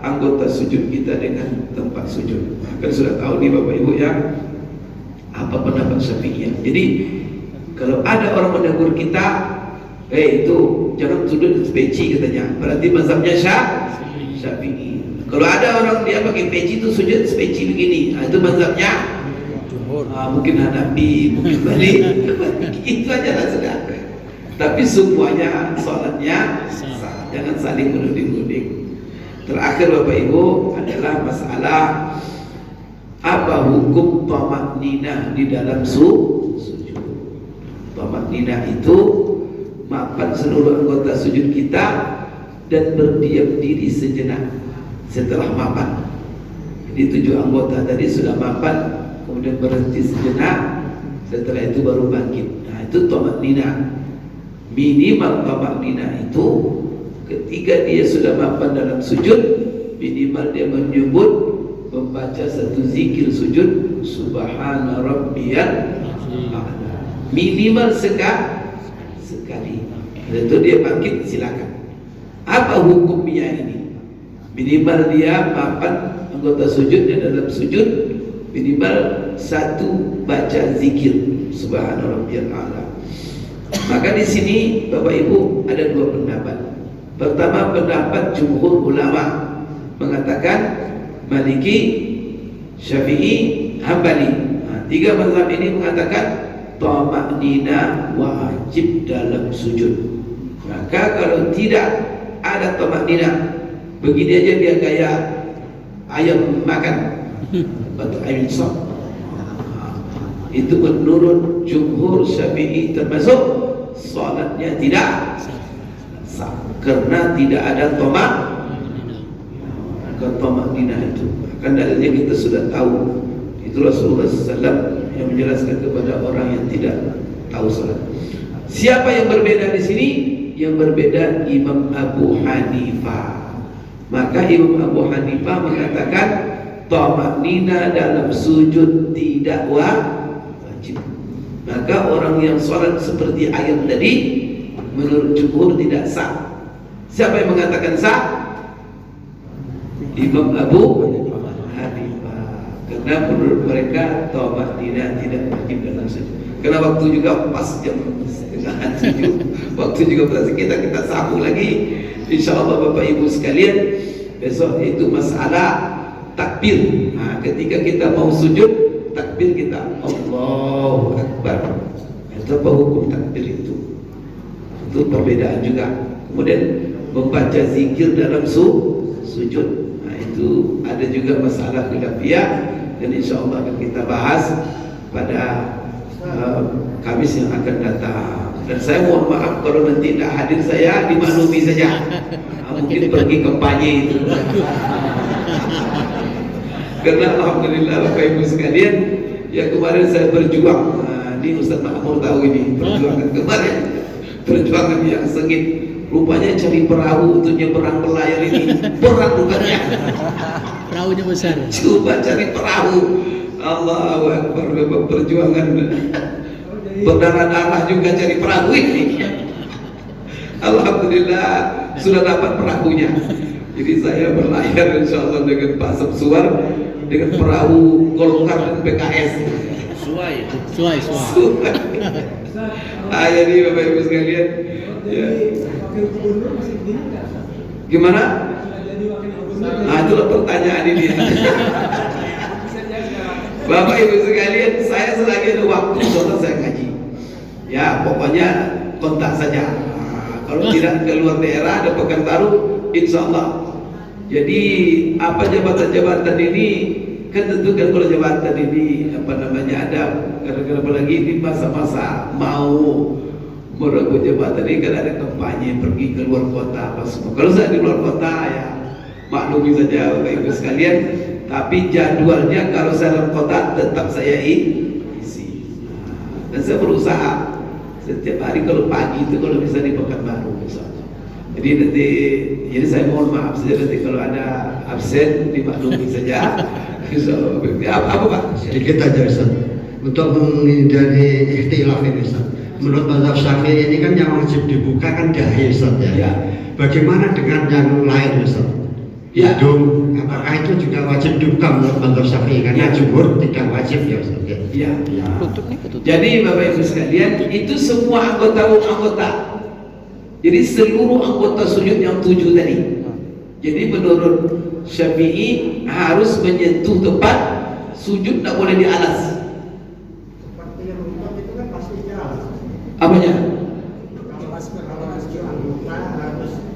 Speaker 1: anggota sujud kita dengan tempat sujud. Kan sudah tahu nih Bapak Ibu ya apa pendapat Syafi'iyah. Jadi kalau ada orang menegur kita, itu jangan sujud peci katanya, berarti mazhabnya Syafi'i. Kalau ada orang dia pakai peci itu sujud peci begini, itu mazhabnya mungkin Hanafi, mungkin Balik. Itu aja lah sudah. Tapi semuanya sholatnya sah, jangan saling menuding-nuding. Terakhir Bapak Ibu adalah masalah apa hukum tamakninah di dalam sujud. Tamakninah itu mapan seluruh anggota sujud kita dan berdiam diri sejenak setelah mapan. Jadi 7 anggota tadi sudah mapan, kemudian berhenti sejenak, setelah itu baru bangkit. Nah itu tamakninah. Minimal tamakninah itu ketika dia sudah mapan dalam sujud, minimal dia menyebut, membaca satu zikir sujud, Subhana Rabbiyal A'la. Minimal sekali. Itu dia bangkit, silakan. Apa hukumnya ini? Minimal dia mapan anggota sujudnya dalam sujud, minimal satu baca zikir Subhana Rabbiyal A'la. Maka di sini Bapak Ibu ada 2 pendapat. Pertama, pendapat jumhur ulama mengatakan Maliki, Syafi'i, Hambali. Nah, tiga mazhab ini mengatakan tamaknina wajib dalam sujud. Maka kalau tidak ada tamaknina, begini aja dia kayak ayam makan atau ayam sop. Itu menurut jumhur Syafi'i termasuk salatnya tidak sah karena tidak ada tamaknina itu. Kan dalilnya kita sudah tahu. Itu Rasulullah SAW yang menjelaskan kepada orang yang tidak tahu salat. Siapa yang berbeda di sini? Yang berbeda Imam Abu Hanifah. Maka Imam Abu Hanifah mengatakan tamaknina dalam sujud tidak wajib. Maka orang yang sholat seperti ayam tadi menurut jumhur tidak sah. Siapa yang mengatakan sah? Imam Abu Hanifah. Karena menurut mereka tamaknina tidak wajib dalam sujud. Karena waktu juga pas jam 6:30. Waktu juga pas kita sambung lagi. Insyaallah Bapak Ibu sekalian, besok itu masalah takbir. Nah, ketika kita mau sujud, takbir kita Allahu Akbar. Itu apa hukum takbir itu? Itu perbedaan juga. Kemudian membaca zikir dalam sujud. Nah, itu ada juga masalah khilafiyah dan insyaallah akan kita bahas pada Kamis yang akan datang. Dan saya mohon maaf kalau nanti tidak hadir, saya dimaklumi saja. Mungkin pergi kampanye itu. Karena alhamdulillah Bapak Ibu sekalian, ya kemarin saya berjuang. Ini Ustaz Makmur tahu ini perjuangan kemarin, perjuangan yang sengit. Rupanya cari perahu untuk nyeberang pelayar ini berat rupanya.
Speaker 3: Perahunya besar.
Speaker 1: Coba cari perahu. Allahu Akbar, perjuangan berdarah-darah juga cari perahu ini. Alhamdulillah sudah dapat perahunya. Jadi saya berlayar insyaallah dengan Pak Samsuar dengan perahu Golkar dan PKS. Suai. Jadi Bapak Ibu sekalian, ya. Gimana? Itulah pertanyaan ini. Bapak Ibu sekalian, saya selagi ada waktu insyaAllah saya ngaji. Ya pokoknya kontak saja. Kalau tidak keluar daerah ada Pekanbaru, insyaallah. Jadi apa jabatan-jabatan ini kan tentu kan kalau jabatan ini apa namanya ada kadang-kadang apalagi ini masa-masa mau merebut jabatan ini kan ada kampanye pergi ke luar kota apa semua. Kalau saya di luar kota ya maklumi saja Bapak Ibu sekalian. Tapi jadwalnya kalau saya dalam kota tetap saya isi. Dan saya berusaha setiap hari kalau pagi itu kalau bisa di Pekanbaru misalnya. Jadi saya mohon maaf saja nanti kalau ada absen dimaklumi saja. Apa Pak?
Speaker 4: Sedikit aja Ustaz. Untuk menghindari ikhtilaf ini Ustaz. Menurut mazhab Syafi'i ini kan yang wajib dibuka kan dahi Ustaz ya.
Speaker 1: Ya.
Speaker 4: Bagaimana dengan yang lain Ustaz?
Speaker 1: Ya.
Speaker 4: Hidung, apakah itu juga wajib dibuka menurut mazhab Syafi'i? Karena jumhur tidak wajib ya Ustaz ya.
Speaker 1: Ya. Jadi Bapak Ibu sekalian, itu semua anggota. Jadi seluruh anggota sujud yang 7 tadi. Jadi menurut Syafi'i harus menyentuh tempat sujud, tak boleh di alas.
Speaker 4: Seperti yang itu kan pasti jalan.
Speaker 1: Apanya?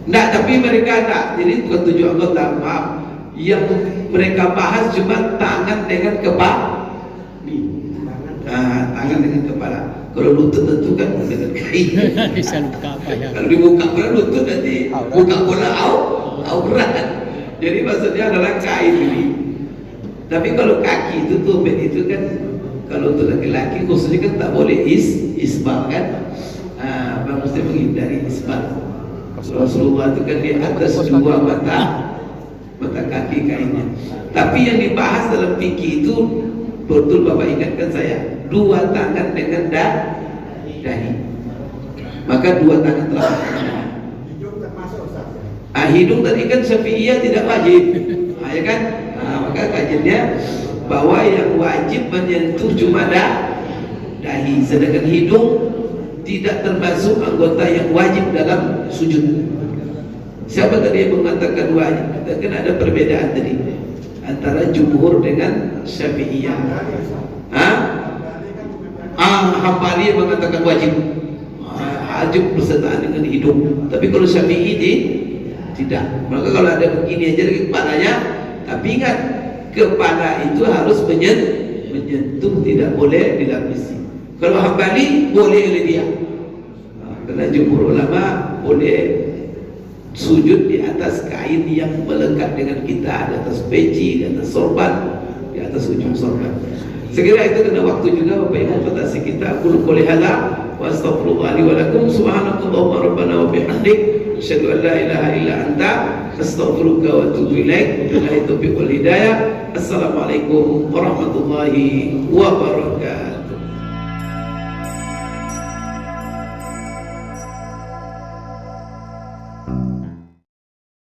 Speaker 1: Nah, tapi mereka tak. Jadi bukan 7 anggota, maaf. Yang mereka bahas cuma tangan dengan kepala. Nah, tangan dengan kepala. Kalau lutut tentu kan dengan kain.
Speaker 3: Bisa luka apa ya?
Speaker 1: Kalau dibuka bola lutut nanti buka bola aurat. Jadi maksudnya adalah kain ini. Tapi kalau kaki itu tumit itu kan kalau untuk laki-laki khususnya kan tak boleh isbal kan. Mesti menghindari isbal. Rasulullah itu kan di atas 2 mata kaki kainnya. Tapi yang dibahas dalam fikih itu betul Bapak ingatkan saya 2 tangan dengan dahi. Maka 2 tangan telah
Speaker 4: Hidung termasuk Ustaz.
Speaker 1: Hidung tadi kan Syafi'iyah tidak wajib. Ya kan? Maka kajiannya bahwa yang wajib menyentuh cuma dahi, sedangkan hidung tidak termasuk anggota yang wajib dalam sujud. Siapa tadi yang mengatakan wajib? Kan ada perbedaan tadi antara jumhur dengan Syafi'iyah. Hambali mengatakan wajib. Wajib bersertaan dengan hidung. Tapi kalau Syafi'i tidak. Maka kalau ada begini aja di kepalanya, tapi ingat kepala itu harus menyentuh, tidak boleh dilapisi. Kalau Hambali boleh oleh dia. Karena jumhur ulama boleh sujud di atas kain yang melekat dengan kita, di atas peci, di atas sorban, di atas ujung sorban. Sekira itu kena waktu juga Bapak Ibu batasi kita. Qul qouli hadza wa astaghfirullah li wa lakum subhanakallahumma rabbana wa bihamdik asyhadu an la ilaha illa anta astaghfiruka wa atubu ilaik. Billahi taufiq wal hidayah. Assalamualaikum warahmatullahi wabarakatuh.